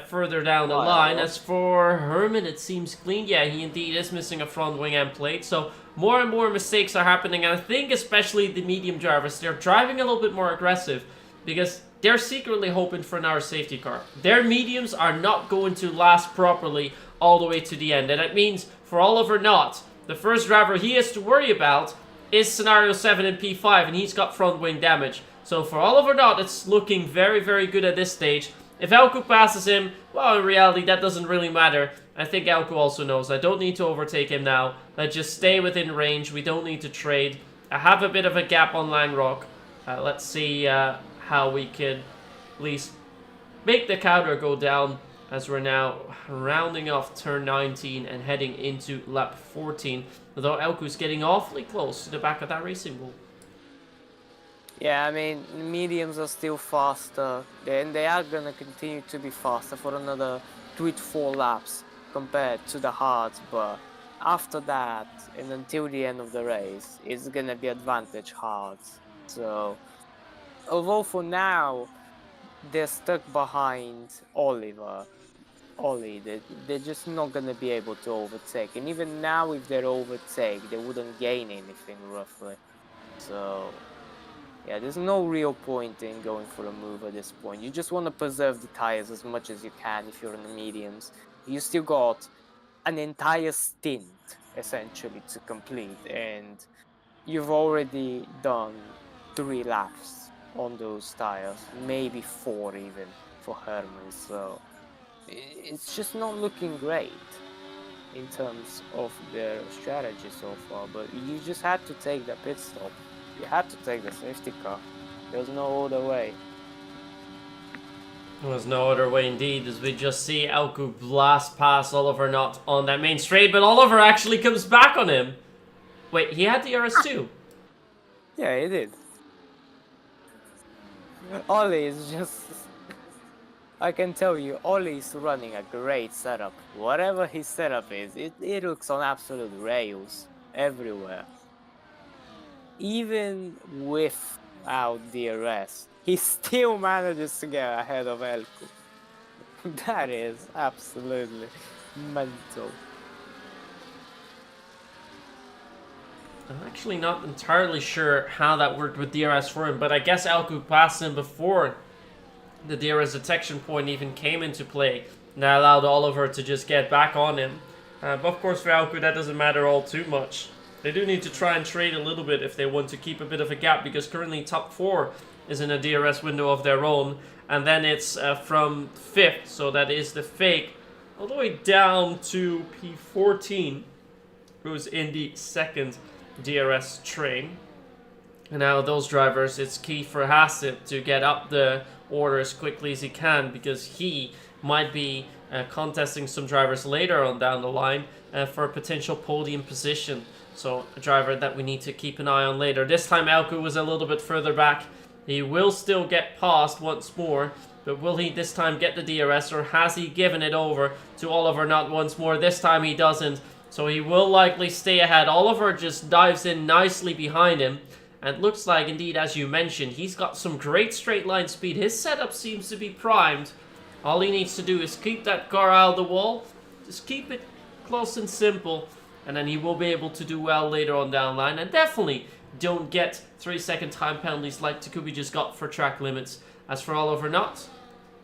further down the line. As for Herman, it seems clean. Yeah, he indeed is missing a front wing and plate, so more and more mistakes are happening, and I think especially the medium drivers, they're driving a little bit more aggressive, because they're secretly hoping for an hour safety car. Their mediums are not going to last properly all the way to the end. And that means for Oliver Knott, the first driver he has to worry about is Scenario 7 in P5, and he's got front wing damage. So for Oliver Knott, it's looking very, very good at this stage. If Elku passes him, well, in reality, that doesn't really matter. I think Elku also knows I don't need to overtake him now. Let's just stay within range. We don't need to trade. I have a bit of a gap on Langrock. Let's see how we can at least make the counter go down, as we're now rounding off turn 19 and heading into lap 14. Although Elku's getting awfully close to the back of that racing bull. Yeah, I mean, mediums are still faster, and they are gonna continue to be faster for another 3 to 4 laps compared to the hards, but after that, and until the end of the race, it's gonna be advantage hards. So, although for now, they're stuck behind Ollie, they're just not gonna be able to overtake. And even now, if they overtake, they wouldn't gain anything, roughly. So, yeah, there's no real point in going for a move at this point. You just want to preserve the tires as much as you can if you're in the mediums. You still got an entire stint, essentially, to complete. And you've already done 3 laps on those tires, maybe 4 even for Herman. So It's just not looking great in terms of their strategy so far, but you just had to take the pit stop. You had to take the safety car. There's no other way. There was no other way indeed, as we just see Elku blast past Oliver Knott on that main straight, but Oliver actually comes back on him. Wait, he had the RS2? Yeah, he did. Ollie is just... I can tell you, Ollie's running a great setup. Whatever his setup is, it looks on absolute rails everywhere. Even without DRS, he still manages to get ahead of Elku. That is absolutely mental. I'm actually not entirely sure how that worked with DRS for him, but I guess Elku passed him before the DRS detection point even came into play. And that allowed Oliver to just get back on him. But of course for Elku that doesn't matter all too much. They do need to try and trade a little bit if they want to keep a bit of a gap, because currently top 4 is in a DRS window of their own. And then it's from 5th, so that is the fake, all the way down to P14, who's in the 2nd DRS train. And now those drivers, it's key for Hassip to get up the order as quickly as he can, because he might be contesting some drivers later on down the line for a potential podium position. So a driver that we need to keep an eye on later. This time Elku was a little bit further back. He will still get past once more, but will he this time get the DRS, or has he given it over to Oliver Knott once more? This time he doesn't, so he will likely stay ahead. Oliver just dives in nicely behind him. And it looks like, indeed, as you mentioned, he's got some great straight line speed. His setup seems to be primed. All he needs to do is keep that car out of the wall. Just keep it close and simple. And then he will be able to do well later on down the line. And definitely don't get 3-second time penalties like Takubi just got for track limits. As for Oliver Knott,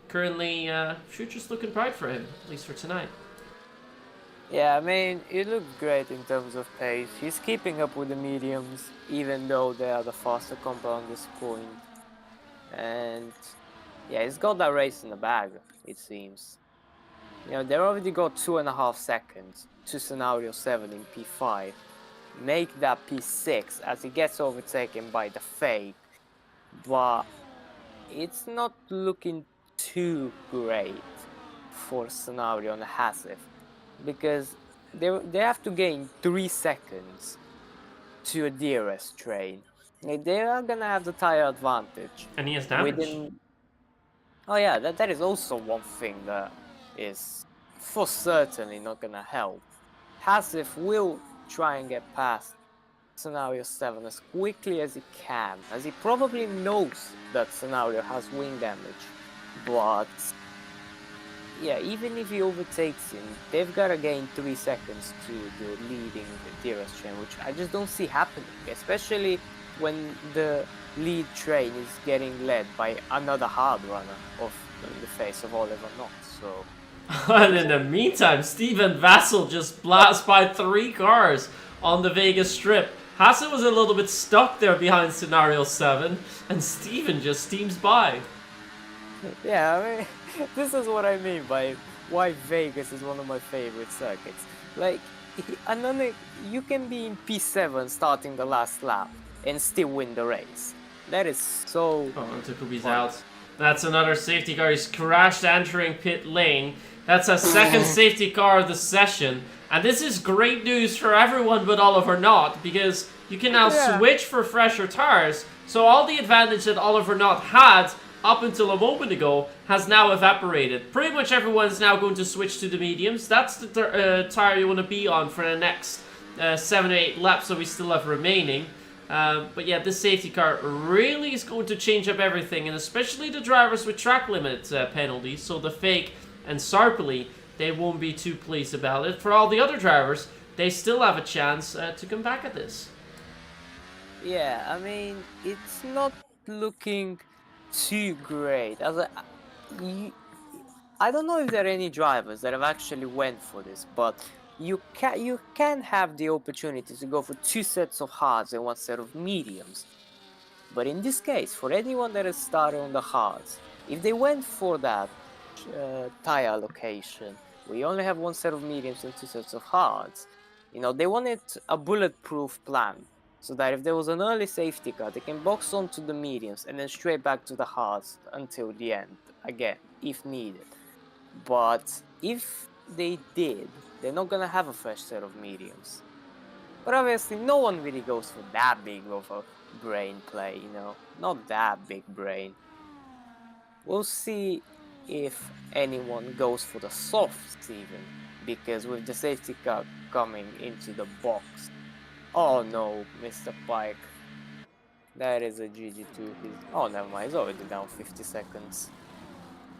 currently, future's looking bright for him, at least for tonight. Yeah, I mean, it looked great in terms of pace. He's keeping up with the mediums, even though they are the faster compound at this point. And yeah, he's got that race in the bag, it seems. You know, they already got 2.5 seconds to scenario 7 in P5. Make that P6 as he gets overtaken by the fake. But it's not looking too great for scenario and Hassif, because they have to gain 3 seconds to a DRS train. They are gonna have the tire advantage. And he has damage. Oh yeah, that is also one thing that is for certainly not gonna help. Hassif will try and get past scenario 7 as quickly as he can, as he probably knows that scenario has wing damage. But yeah, even if he overtakes him, they've got to gain 3 seconds to the leading DRS train, which I just don't see happening, especially when the lead train is getting led by another hard runner of the face of Oliver Knott. So, and in the meantime, Steven Vassell just blasts by 3 cars on the Vegas Strip. Hassel was a little bit stuck there behind scenario 7, and Steven just steams by. Yeah, I mean, this is what I mean by why Vegas is one of my favorite circuits. Like, you can be in P7 starting the last lap and still win the race. That is so... Oh, Takubi's out. That's another safety car. He's crashed entering pit lane. That's a second safety car of the session. And this is great news for everyone but Oliver Knott, because you can now switch for fresher tires. So all the advantage that Oliver Knott had up until a moment ago has now evaporated. Pretty much everyone's now going to switch to the mediums. That's the tire you want to be on for the next 7 or 8 laps that we still have remaining. But yeah, this safety car really is going to change up everything, and especially the drivers with track limit penalties. So the Fake and Sarpoli, they won't be too pleased about it. For all the other drivers, they still have a chance to come back at this. Yeah, I mean, it's not looking too great. I don't know if there are any drivers that have actually went for this, but you can have the opportunity to go for 2 sets of hards and 1 set of mediums. But in this case, for anyone that has started on the hards, if they went for that, tire allocation. We only have one set of mediums and two sets of hards. You know, they wanted a bulletproof plan so that if there was an early safety car, they can box onto the mediums and then straight back to the hards until the end, again, if needed. But if they did, they're not gonna have a fresh set of mediums. But obviously, no one really goes for that big of a brain play, you know, not that big brain. We'll see if anyone goes for the softs even, because with the safety car coming into the box. Oh no, Mr. Pike. That is a GG2. Oh, never mind, he's already down 50 seconds.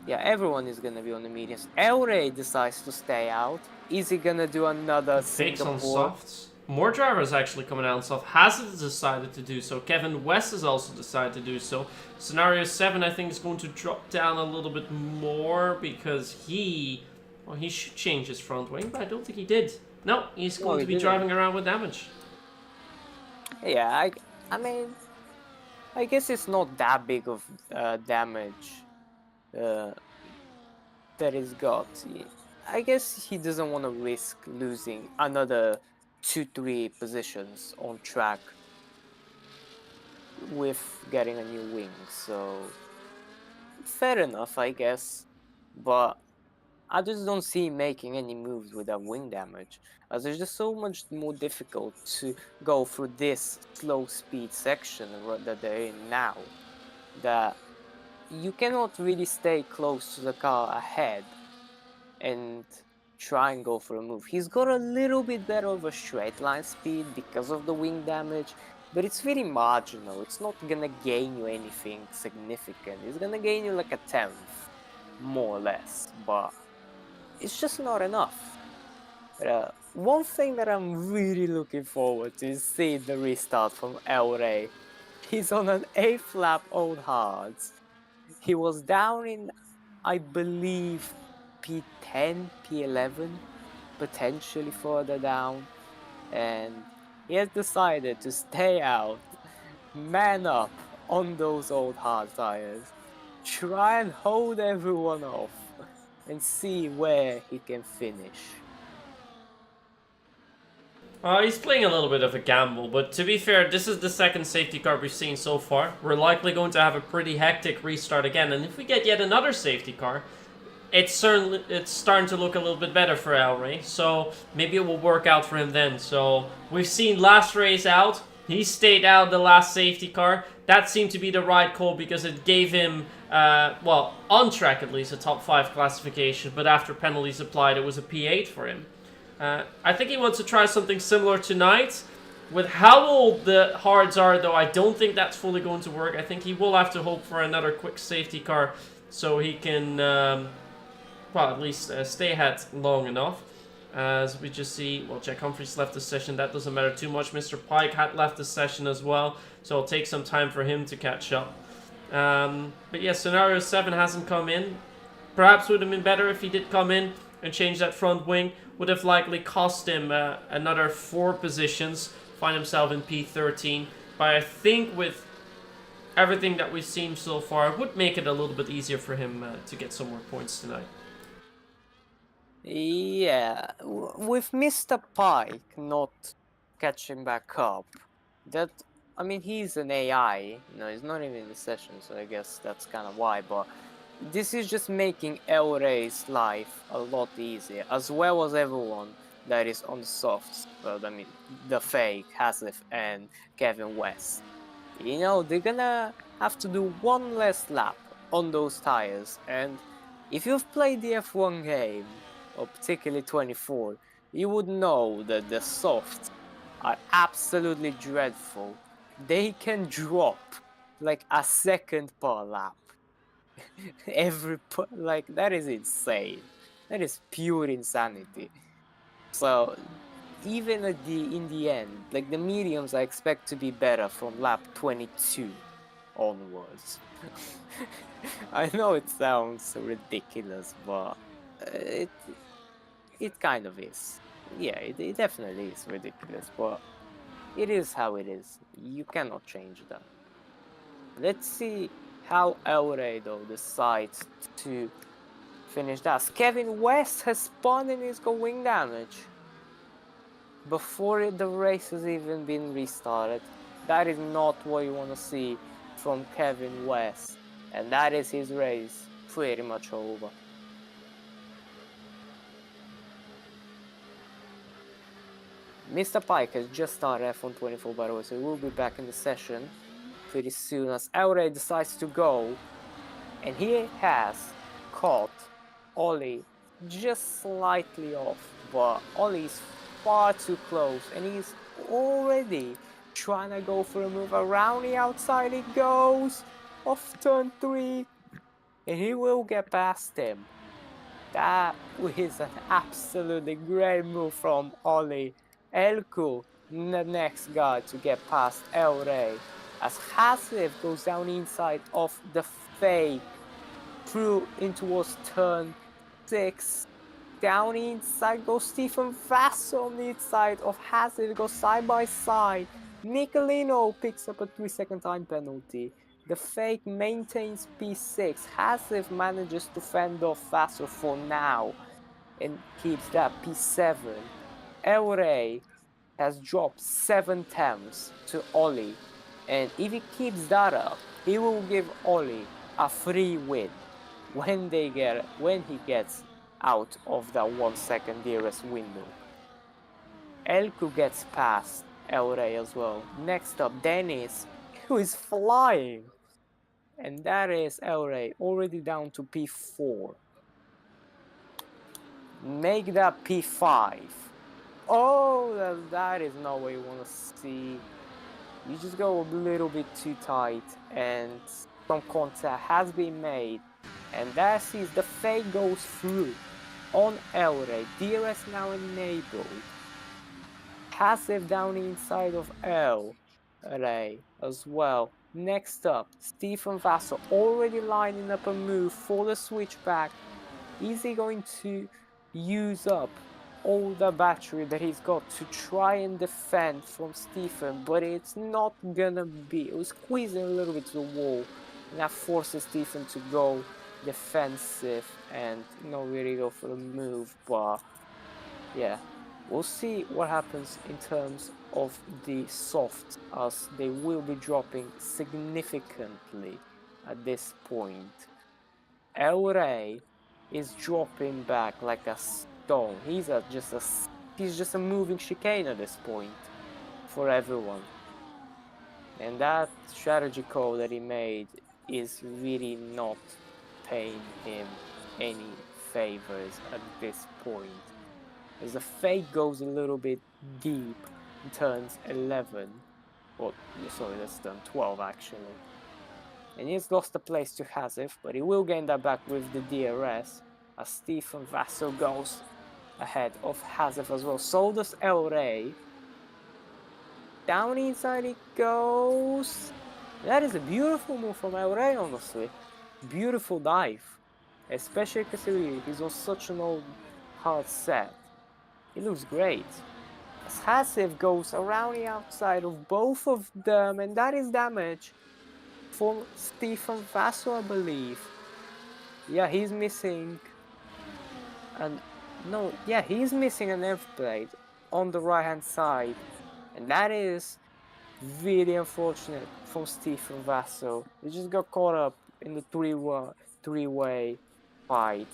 Yeah, everyone is gonna be on the mediums. El Rey decides to stay out. Is he gonna do another Fakes on Singapore? softs. More drivers actually coming out on soft. Hazard decided to do so. Kevin West has also decided to do so. Scenario 7, I think, is going to drop down a little bit more because he should change his front wing, but I don't think he did. No, he's going to be driving around with damage. Yeah, I mean, I guess it's not that big of damage that he's got. I guess he doesn't want to risk losing another 2-3 positions on track with getting a new wing, so fair enough, I guess. But I just don't see him making any moves without wing damage, as it's just so much more difficult to go through this slow speed section that they're in now, that you cannot really stay close to the car ahead and try and go for a move. He's got a little bit better of a straight line speed because of the wing damage, but it's very marginal. It's not gonna gain you anything significant. It's gonna gain you like a 10th, more or less, but it's just not enough. One thing that I'm really looking forward to is seeing the restart from El Rey. He's on an 8th lap old hards. He was down in, I believe, P10, P11, potentially further down, and he has decided to stay out, man up on those old hard tires, try and hold everyone off, and see where he can finish. He's playing a little bit of a gamble, but to be fair, this is the second safety car we've seen so far. We're likely going to have a pretty hectic restart again, and if we get yet another safety car, it's starting to look a little bit better for El Rey, so maybe it will work out for him then. So we've seen last race out, he stayed out the last safety car. That seemed to be the right call because it gave him, well, on track at least, a top 5 classification, but after penalties applied, it was a P8 for him. I think he wants to try something similar tonight. With how old the hards are, though, I don't think that's fully going to work. I think he will have to hope for another quick safety car so he can, well, at least stay ahead long enough. As we just see, well, Jack Humphries left the session. That doesn't matter too much. Mr. Pike had left the session as well, so it'll take some time for him to catch up. But yeah, Scenario 7 hasn't come in. Perhaps would have been better if he did come in and change that front wing. Would have likely cost him another 4 positions, find himself in P13. But I think with everything that we've seen so far, it would make it a little bit easier for him to get some more points tonight. Yeah, with Mr. Pike not catching back up, that, I mean, he's an AI, you know, he's not even in the session, so I guess that's kind of why, but this is just making El Rey's life a lot easier, as well as everyone that is on the softs. Well, I mean, the fake, Haslif and Kevin West. You know, they're gonna have to do one less lap on those tires, and if you've played the F1 game, or particularly 24, you would know that the softs are absolutely dreadful. They can drop like a second per lap. Like, that is insane. That is pure insanity. So even in the end, like, the mediums I expect to be better from lap 22 onwards. I know it sounds ridiculous, but it kind of is. Yeah, it definitely is ridiculous, but it is how it is. You cannot change that. Let's see how El Rey, though, decides to finish that. Kevin West has spun and is got wing damage before the race has even been restarted. That is not what you want to see from Kevin West, and that is his race pretty much over. Mr. Pike has just started F124 by the way, so he will be back in the session pretty soon as Aure decides to go, and he has caught Ollie just slightly off, but Ollie is far too close and he's already trying to go for a move. Around the outside he goes off turn 3 and he will get past him. That is an absolutely great move from Ollie. Elku, the next guy to get past El Rey, as Hasif goes down inside of the fake through in towards turn 6. Down inside goes Stephen Vasso on the inside of Hasif, goes side by side. Nicolino picks up a 3-second time penalty. The fake maintains P6. Hasif manages to fend off Vassar for now and keeps that P7. El Rey has dropped 7 temps to Ollie, and if he keeps that up, he will give Ollie a free win when he gets out of that 1 second DRS window. Elku gets past El Rey as well. Next up, Dennis, who is flying. And that is El Rey, already down to P4. Make that P5. Oh, that is not what you want to see. You just go a little bit too tight and some contact has been made. And that sees the fake goes through on El Rey. DRS now enabled. Passive down inside of El Rey as well. Next up, Stephen Vassar already lining up a move for the switchback. Is he going to use up all the battery that he's got to try and defend from Stephen? But it's not gonna be. It was squeezing a little bit to the wall, and that forces Stephen to go defensive and not really go for the move. But yeah, we'll see what happens in terms of the softs, as they will be dropping significantly at this point. El Rey is dropping back like a stone. He's just a moving chicane at this point for everyone. And that strategy call that he made is really not paying him any favors at this point, as the fake goes a little bit deep in turns 11, or sorry, that's turn 12 actually. And he's lost the place to Hasif, but he will gain that back with the DRS, as Stephen Vassal goes ahead of Hasif as well. So does El Rey. Down inside it goes. That is a beautiful move from El Rey, honestly. Beautiful dive, especially considering he's on such an old hard set. It looks great. As Hasif goes around the outside of both of them, and that is damage for Stephen Vassal, I believe. Yeah, he's missing he's missing an F plate on the right hand side, and that is really unfortunate for Stephen Vassal. He just got caught up in the three-way fight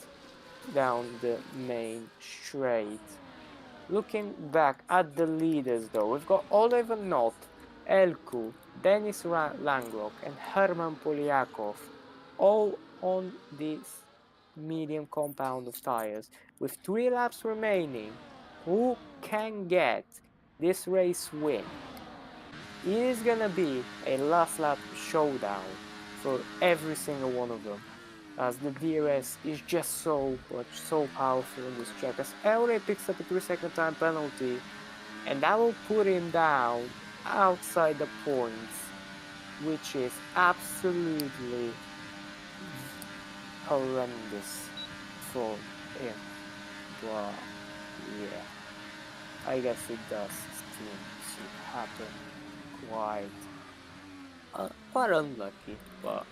down the main straight. Looking back at the leaders though, we've got Oliver Knott, Elku, Denis Langrock and Herman Polyakov all on this medium compound of tires with 3 laps remaining. Who can get this race win? It is gonna be a last lap showdown for every single one of them, as the DRS is just so powerful in this track, as El Rey picks up a 3-second time penalty, and that will put him down outside the points, which is absolutely horrendous for him. But yeah, I guess it does seem to happen quite unlucky, but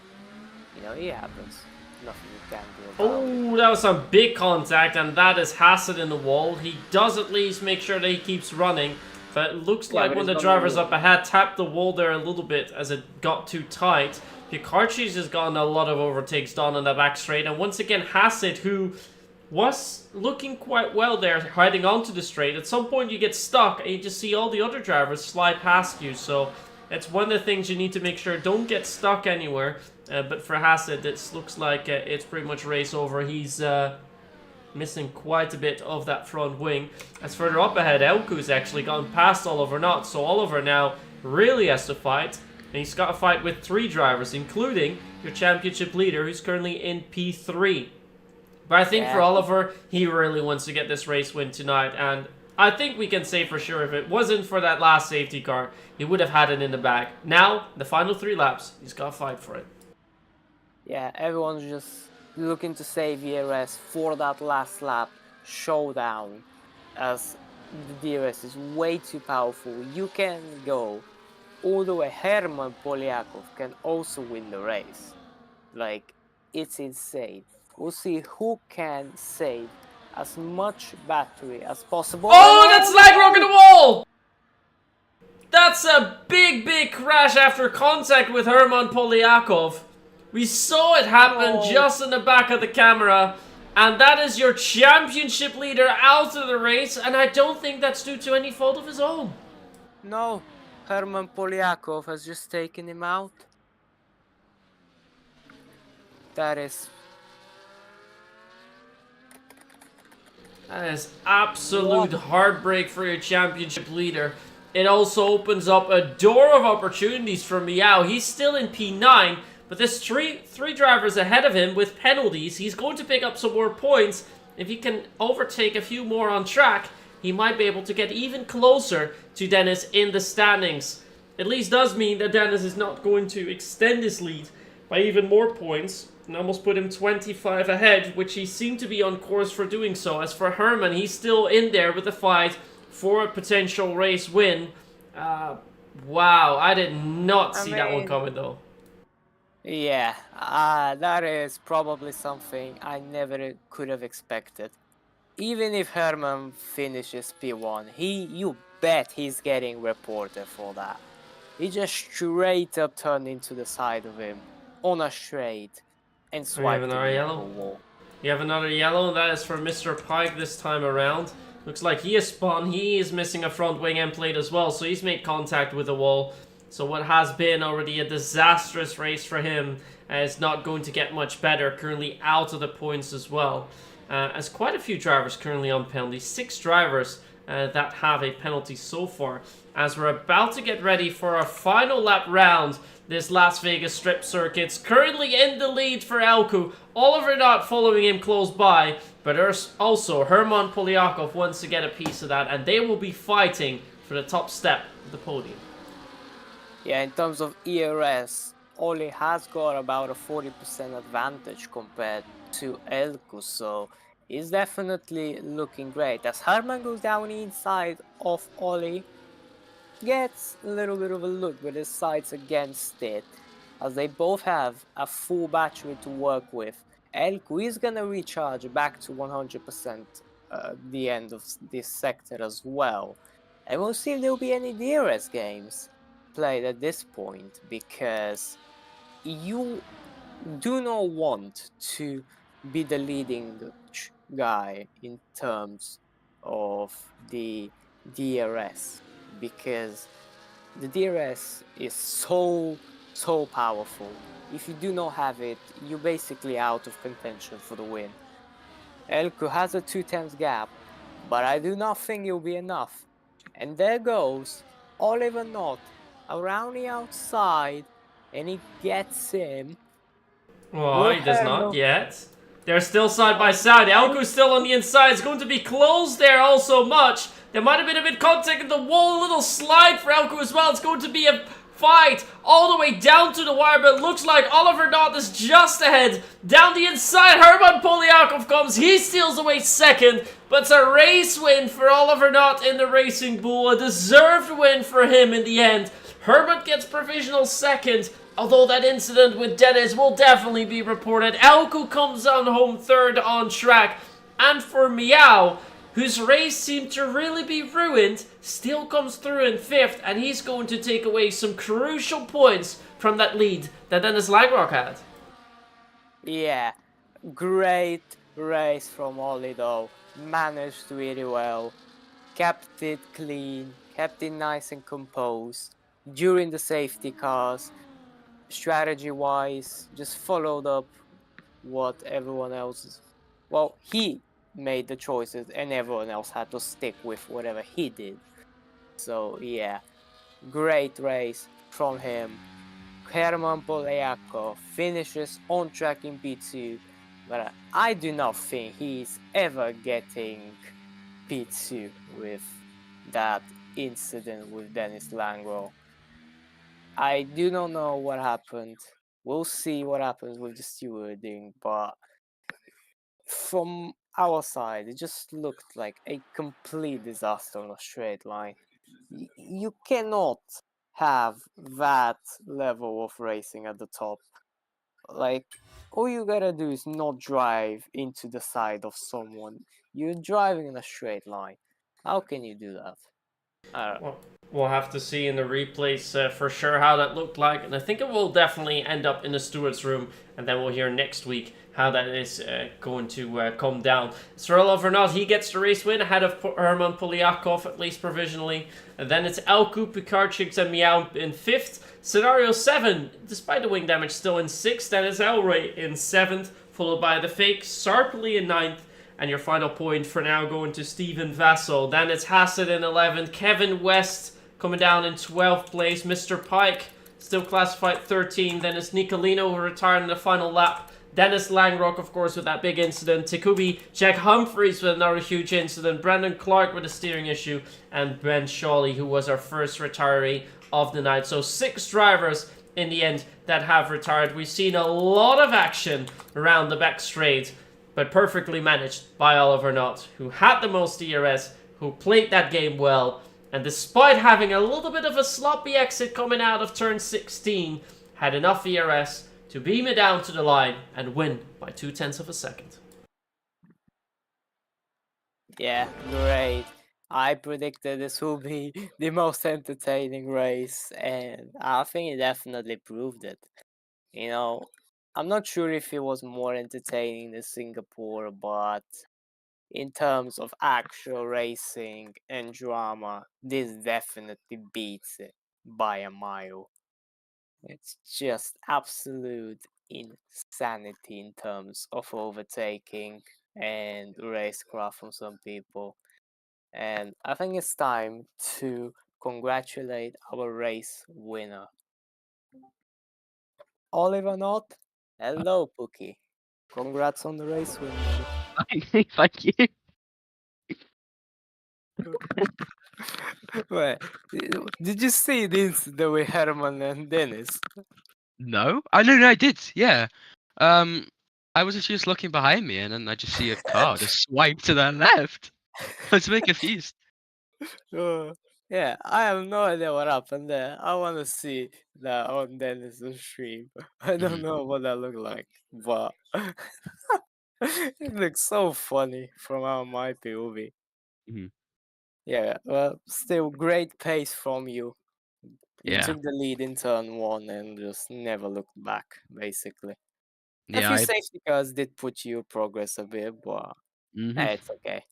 you know, it happens. nothing you can do about it. Oh, that was some big contact, and that is Hassett in the wall. He does at least make sure that he keeps running, but it looks like but one of he's the gonna drivers lose. up ahead tapped the wall there a little bit as it got too tight. Picarchis has gotten a lot of overtakes done on the back straight, and once again Hassett, who was looking quite well there, heading onto the straight. At some point you get stuck, and you just see all the other drivers slide past you, so it's one of the things you need to make sure don't get stuck anywhere. But for Hassett, this looks like it's pretty much race over. He's missing quite a bit of that front wing. As further up ahead, Elku's actually gone past Oliver Knott, so Oliver now really has to fight. And he's got to fight with 3 drivers, including your championship leader, who's currently in P3. But I think for Oliver, he really wants to get this race win tonight, and I think we can say for sure if it wasn't for that last safety car, he would have had it in the bag. Now, the final 3 laps, he's got to fight for it. Yeah, everyone's just looking to save ERS for that last lap showdown, as the DRS is way too powerful. You can go all the way. Herman Polyakov can also win the race. Like, it's insane. We'll see who can save as much battery as possible. Oh, that's lag rock in the wall! That's a big crash after contact with Herman Polyakov. We saw it happen just in the back of the camera, and that is your championship leader out of the race, and I don't think that's due to any fault of his own. No, Herman Polyakov has just taken him out. That is absolute heartbreak for your championship leader. It also opens up a door of opportunities for Meow. He's still in P9, but there's three drivers ahead of him with penalties. He's going to pick up some more points. If he can overtake a few more on track, he might be able to get even closer to Dennis in the standings. At least does mean that Dennis is not going to extend his lead by even more points and almost put him 25 ahead, which he seemed to be on course for doing so. As for Herman, he's still in there with the fight for a potential race win. Wow, I did not see that one coming though. Yeah, that is probably something I never could have expected. Even if Herman finishes P1, you bet he's getting reported for that. He just straight up turned into the side of him on a straight and swiped another yellow. The wall. You have another yellow, and that is for Mr. Pike this time around. Looks like he has spun. He is missing a front wing end plate as well, so he's made contact with the wall. So what has been already a disastrous race for him is not going to get much better. Currently out of the points as well. As quite a few drivers currently on penalties. 6 drivers that have a penalty so far. As we're about to get ready for our final lap round, this Las Vegas Strip Circuit's currently in the lead for Elku. Oliver Knott following him close by, but there's also Herman Polyakov wants to get a piece of that, and they will be fighting for the top step of the podium. Yeah, in terms of ERS, Oli has got about a 40% advantage compared to Elku, so he's definitely looking great. As Herman goes down inside of Oli, gets a little bit of a look with his sights against it, as they both have a full battery to work with. Elku is gonna recharge back to 100% at the end of this sector as well. And we'll see if there will be any DRS games played at this point, because you do not want to be the leading guy in terms of the DRS, because the DRS is so powerful. If you do not have it, you're basically out of contention for the win. Elku has a 2/10 gap, but I do not think it will be enough. And there goes Oliver Knott around the outside, and he gets him. Oh, he does not yet. They're still side by side. Elku's still on the inside. It's going to be close there also much. There might have been a bit of contact in the wall. A little slide for Elku as well. It's going to be a fight all the way down to the wire, but it looks like Oliver Knott is just ahead. Down the inside, Herman Polyakov comes. He steals away second, but it's a race win for Oliver Knott in the Racing Bull. A deserved win for him in the end. Herman gets provisional second. Although that incident with Dennis will definitely be reported, Elko comes on home third on track. And for Meow, whose race seemed to really be ruined, still comes through in fifth, and he's going to take away some crucial points from that lead that Dennis Lagrock had. Yeah, great race from Ollie though. Managed really well. Kept it clean, kept it nice and composed during the safety cars. Strategy wise, just followed up what everyone else. Well, he made the choices and everyone else had to stick with whatever he did. So, yeah, great race from him. Herman Poliakov finishes on track in P2, but I do not think he's ever getting P2 with that incident with Dennis Langro. I do not know what happened. We'll see what happens with the stewarding, but from our side, it just looked like a complete disaster on a straight line. You cannot have that level of racing at the top. Like, all you gotta do is not drive into the side of someone. You're driving in a straight line. How can you do that? Well, we'll have to see in the replays for sure how that looked like, and I think it will definitely end up in the steward's room, and then we'll hear next week how that is going to come down. Cyril Vernat, he gets the race win ahead of Herman Poliakov, at least provisionally, and then it's Elku, Pikarczyk, and Meow in fifth. Scenario 7, despite the wing damage, still in sixth, and it's Elray in seventh, followed by the fake Sarpely in ninth, and your final point for now going to Stephen Vassell. Then it's Hassett in 11th. Kevin West coming down in 12th place. Mr. Pike still classified 13th. Then it's Nicolino who retired in the final lap. Dennis Langrock, of course, with that big incident. Takubi Jack Humphreys with another huge incident. Brandon Clark with a steering issue. And Ben Shawley, who was our first retiree of the night. So 6 drivers in the end that have retired. We've seen a lot of action around the back straight, but perfectly managed by Oliver Knott, who had the most DRS, who played that game well, and despite having a little bit of a sloppy exit coming out of turn 16, had enough DRS to beam it down to the line and win by 0.2 of a second. Yeah, great. I predicted this will be the most entertaining race, and I think it definitely proved it. You know, I'm not sure if it was more entertaining than Singapore, but in terms of actual racing and drama, this definitely beats it by a mile. It's just absolute insanity in terms of overtaking and racecraft from some people. And I think it's time to congratulate our race winner. Oliver Knott, hello Pookie. Congrats on the race win, buddy. Thank you. Wait, did you see the incident with Herman and Dennis? No, no, I did. Yeah. I was just looking behind me, and then I just see a car just swipe to the left. I was a bit confused. Yeah, I have no idea what happened there. I want to see that on Dennis's stream. I don't know what that looked like, but it looks so funny from my POV. Mhm. Yeah, well, still great pace from you. You Yeah. took the lead in turn 1 and just never looked back, basically. A Yeah. few safety cars did put you progress a bit, but Mhm. it's okay.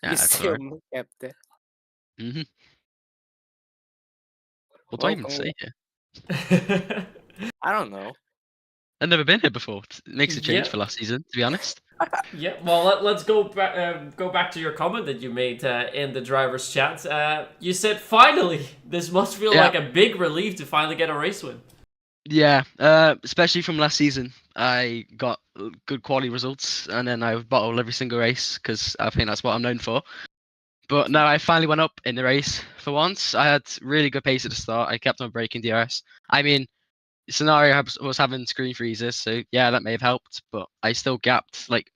You Yeah, that's still alright. kept it. Mhm. What do I Well, even say here? I don't know. I've never been here before. It makes a change Yeah. for last season, to be honest. Yeah, well, let's go back to your comment that you made in the driver's chat. You said finally. This must feel Yeah. like a big relief to finally get a race win. Yeah, especially from last season, I got good quality results, and then I bottled every single race because I think that's what I'm known for. But no, I finally went up in the race for once. I had really good pace at the start. I kept on breaking DRS. I mean, scenario was having screen freezes, so yeah, that may have helped, but I still gapped like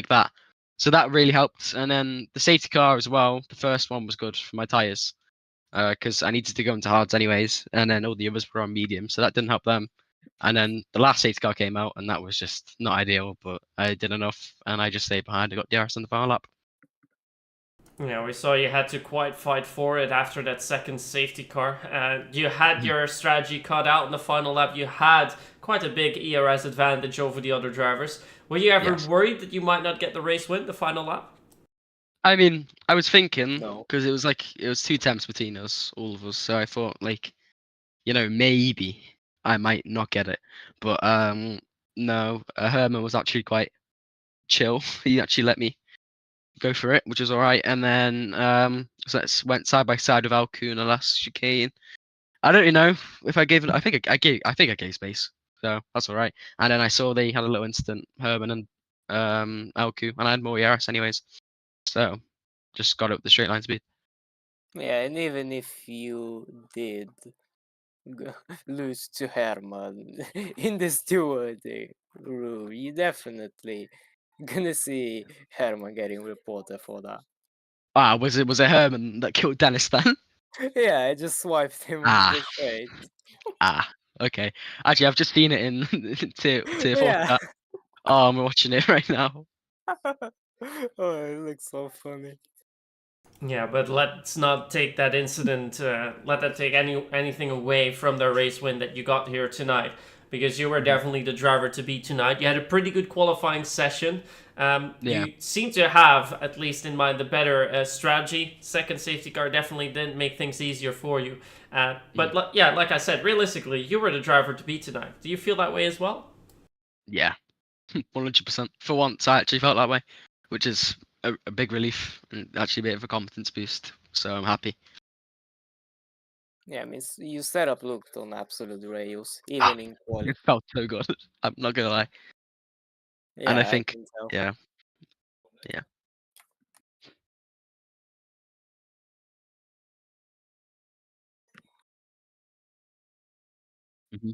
that. So that really helped. And then the safety car as well. The first one was good for my tires. because I needed to go into hards anyways, and then all the others were on medium, so that didn't help them. And then the last safety car came out, and that was just not ideal, but I did enough, and I just stayed behind. I got DRS on the final lap. Yeah, we saw you had to quite fight for it after that second safety car. You had your strategy cut out in the final lap. You had quite a big ERS advantage over the other drivers. Were you ever Yes. worried that you might not get the race win, the final lap? I mean, I was thinking No. because it was 2 temps between us, all of us. So I thought like, maybe I might not get it, but no. Herman was actually quite chill. He actually let me go for it, which was all right. And then so went side by side with Alku in the last chicane. I don't really know if I gave it. I think I gave space, so that's all right. And then I saw they had a little incident, Herman and Alku, and I had more ERS anyways, so just got up the straight line speed. Yeah, and even if you did lose to Herman in the stewarding room, you definitely gonna see Herman getting reported for that. Ah, was it Herman that killed Dennis then? Yeah, I just swiped him off Ah, the straight. okay. Actually, I've just seen it in tier 4 Yeah. chat. Oh, I'm watching it right now. Oh, it looks so funny. Yeah, but let's not take that incident, let that take anything away from the race win that you got here tonight, because you were definitely the driver to beat tonight. You had a pretty good qualifying session. Yeah. You seem to have, at least in mind, the better strategy. Second safety car definitely didn't make things easier for you. But yeah, like I said, realistically, you were the driver to beat tonight. Do you feel that way as well? Yeah. 100%. For once, I actually felt that way, which is a big relief and actually a bit of a confidence boost. So I'm happy. Yeah, I mean, your setup looked on absolute rails, Ah, even in quali. it felt so good. I'm not gonna lie. And I Yeah, I think, can tell. yeah. Mhm.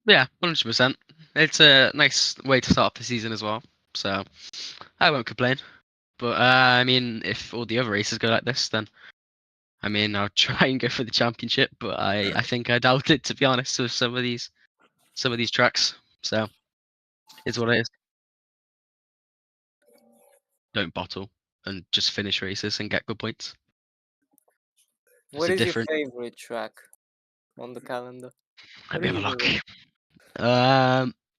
Yeah, 100%. It's a nice way to start off the season as well. So I won't complain. But I mean, if all the other races go like this, then I mean, I'll try and go for the championship. But I think I doubt it, to be honest, with some of these tracks. So it's what it is. Don't bottle and just finish races and get good points. It's What a is your different. favorite track on the calendar? Let Or me have a either look. way?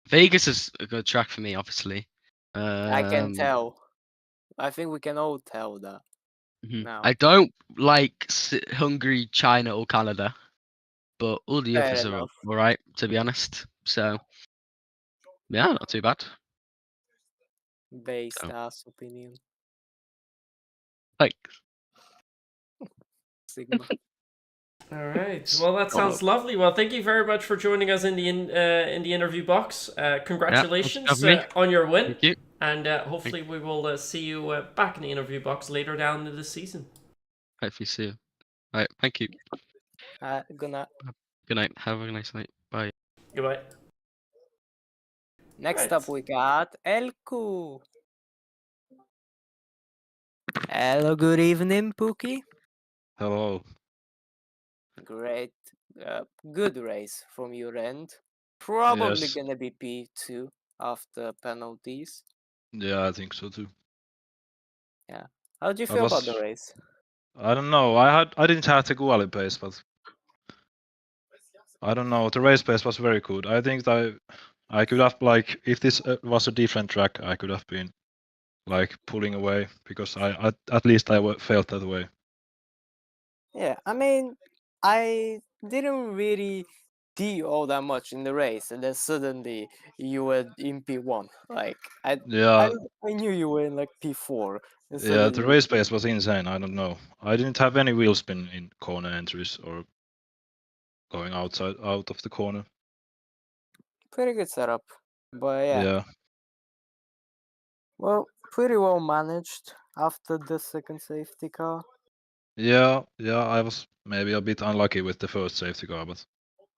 Vegas is a good track for me, obviously. I can Um, tell. I think we can all tell that now. I don't like Hungary, China, or Canada, but all the Fair others are enough. alright, to be honest. So yeah, not too bad. Based So ass opinion. like, Sigma. All right. Well, that oh, sounds lovely. Well, thank you very much for joining us in the interview box. yeah, thanks for Congratulations having me. on your win, Thank you. and hopefully we will see you back in the interview box later down in the season. Hopefully see you. Right, thank you. Gonna. Good night. Have a nice night. Bye. Goodbye. Next Right. up we got Elku. Hello, good evening, Pookie. Hello. Great. Good race from your end. Probably Yes. gonna be P2 after penalties. Yeah, I think so too. Yeah. How do you I feel about the was. race? I don't know. I didn't have the quali pace, but I don't know. The race pace was very good. I think that I could have like if this was a different track, I could have been like pulling away because at least felt that way. Yeah, I mean, I didn't really do all that much in the race, and then suddenly you were in P1. Like I Yeah, knew you were in like P4, and yeah. The suddenly race pace was insane. I don't know. I didn't have any wheel spin in corner entries or going out of the corner. pretty good setup. But yeah, Yeah. well, pretty well managed after the second safety car. Yeah, I was maybe a bit unlucky with the first safety car, but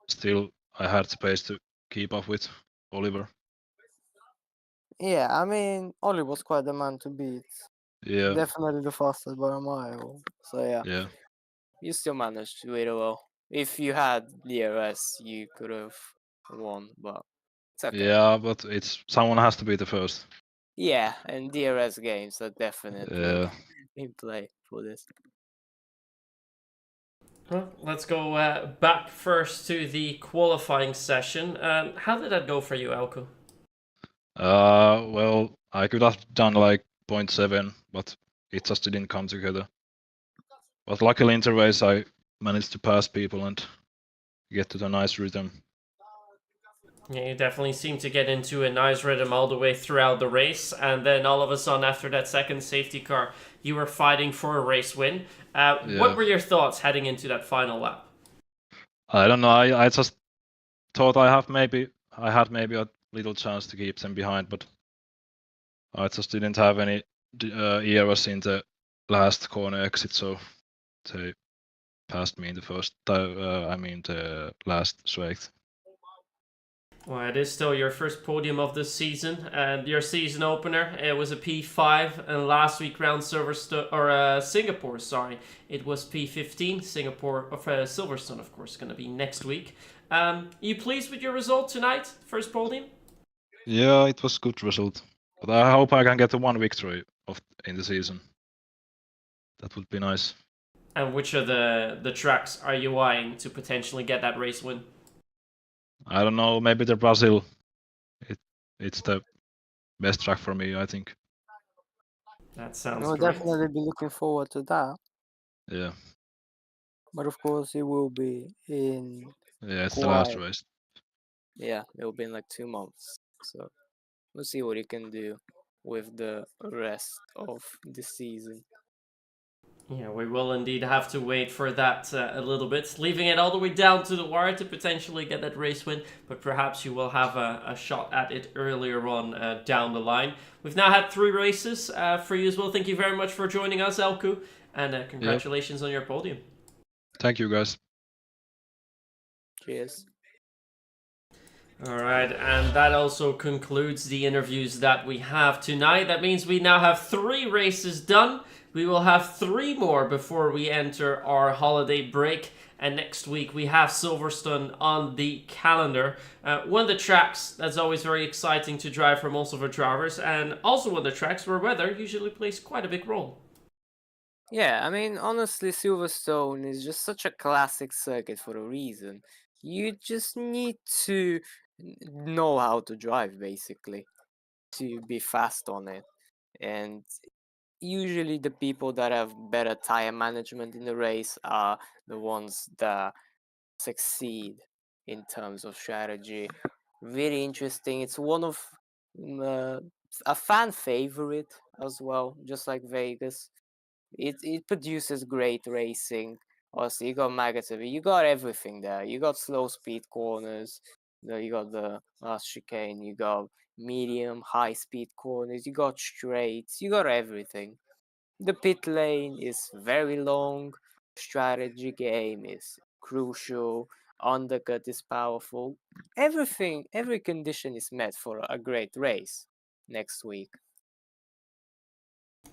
still I had space to keep up with Oliver. Yeah, I mean, Oli was quite the man to beat. Yeah, Definitely the fastest by a mile. So yeah, yeah, you still managed to do it well. If you had DRS, you could have won, but it's okay. yeah, but someone has to be the first. Yeah, and DRS games are definitely Yeah, in play for this. Well, let's go back first to the qualifying session. How did that go for you, Elko? well, I could have done like 0.7, but it just didn't come together. But luckily in the race I managed to pass people and get to the nice rhythm. Yeah, you definitely seem to get into a nice rhythm all the way throughout the race, and then all of a sudden, after that second safety car, you were fighting for a race win. Yeah. What were your thoughts heading into that final lap? I don't know. I just thought I had maybe a little chance to keep them behind, but I just didn't have any errors in the last corner exit, so they passed me in the the last straight. Well, it is still your first podium of the season, and your season opener. It was a P5, and last week round Singapore. Sorry, it was P15. Singapore of Silverstone, of course, going to be next week. You pleased with your result tonight? First podium? Yeah, it was good result, but I hope I can get the one victory in the season. That would be nice. And which of the tracks are you eyeing to potentially get that race win? I don't know. Maybe the Brazil. It's the best track for me, I think. That sounds We'll great. definitely be looking forward to that. Yeah. But of course, it will be in Yeah, it's the last quite. race. Yeah, it will be in like 2 months. So we'll see what you can do with the rest of the season. Yeah, we will indeed have to wait for that a little bit, leaving it all the way down to the wire to potentially get that race win, but perhaps you will have a shot at it earlier on down the line. We've now had 3 races for you as well. Thank you very much for joining us, Elku, and congratulations on your podium. Thank you, guys. Cheers. All right, and that also concludes the interviews that we have tonight. That means we now have 3 races done. We will have 3 more before we enter our holiday break. And next week we have Silverstone on the calendar. One of the tracks that's always very exciting to drive for most of our drivers, and also one of the tracks where weather usually plays quite a big role. Yeah, I mean, honestly, Silverstone is just such a classic circuit for a reason. You just need to know how to drive, basically, to be fast on it. And usually, the people that have better tire management in the race are the ones that succeed in terms of strategy. Very interesting. It's one of a fan favorite as well, just like Vegas. It produces great racing. Also, you got Magazine, you got everything there. You got slow speed corners, you got the last chicane, you got medium, high speed corners, you got straights, you got everything. The pit lane is very long, strategy game is crucial, undercut is powerful. Everything, every condition is met for a great race next week.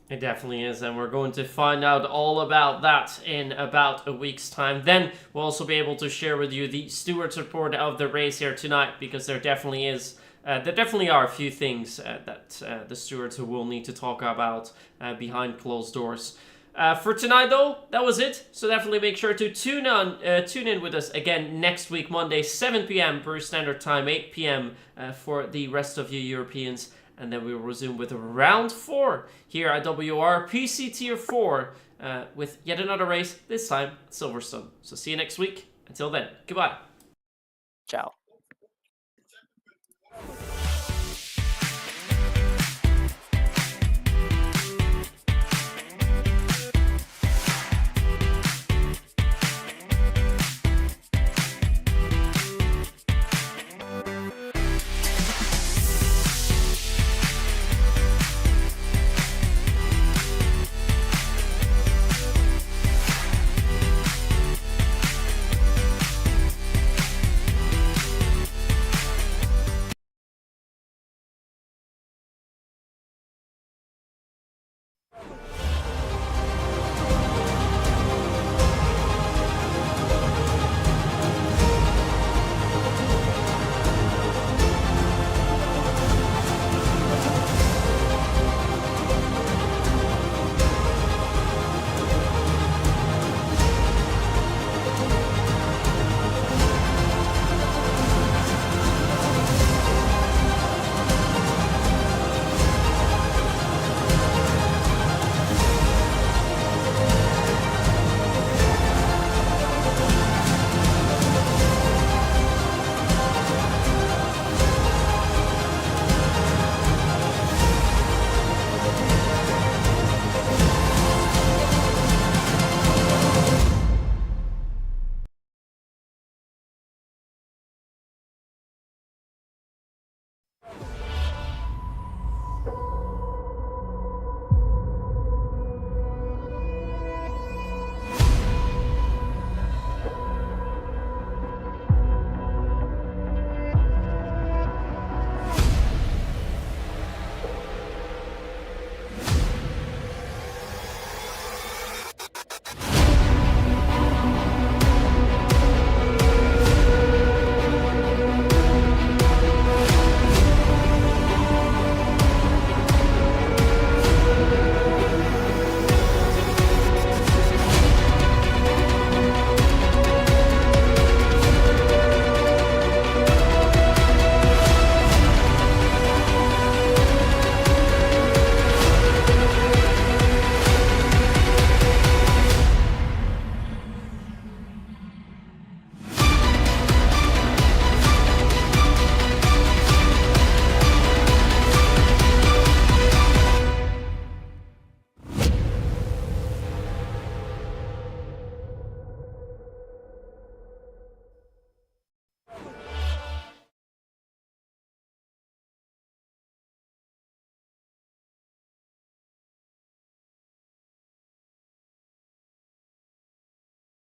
It definitely is, and we're going to find out all about that in about a week's time. Then we'll also be able to share with you the stewards report of the race here tonight, because there definitely are a few things that the stewards will need to talk about behind closed doors. For tonight, though, that was it. So definitely make sure to tune in with us again next week, Monday, 7 p.m. British Standard Time, 8 p.m. For the rest of you Europeans. And then we will resume with round 4 here at WOR PC Tier 4 with yet another race, this time at Silverstone. So see you next week. Until then, goodbye. Ciao.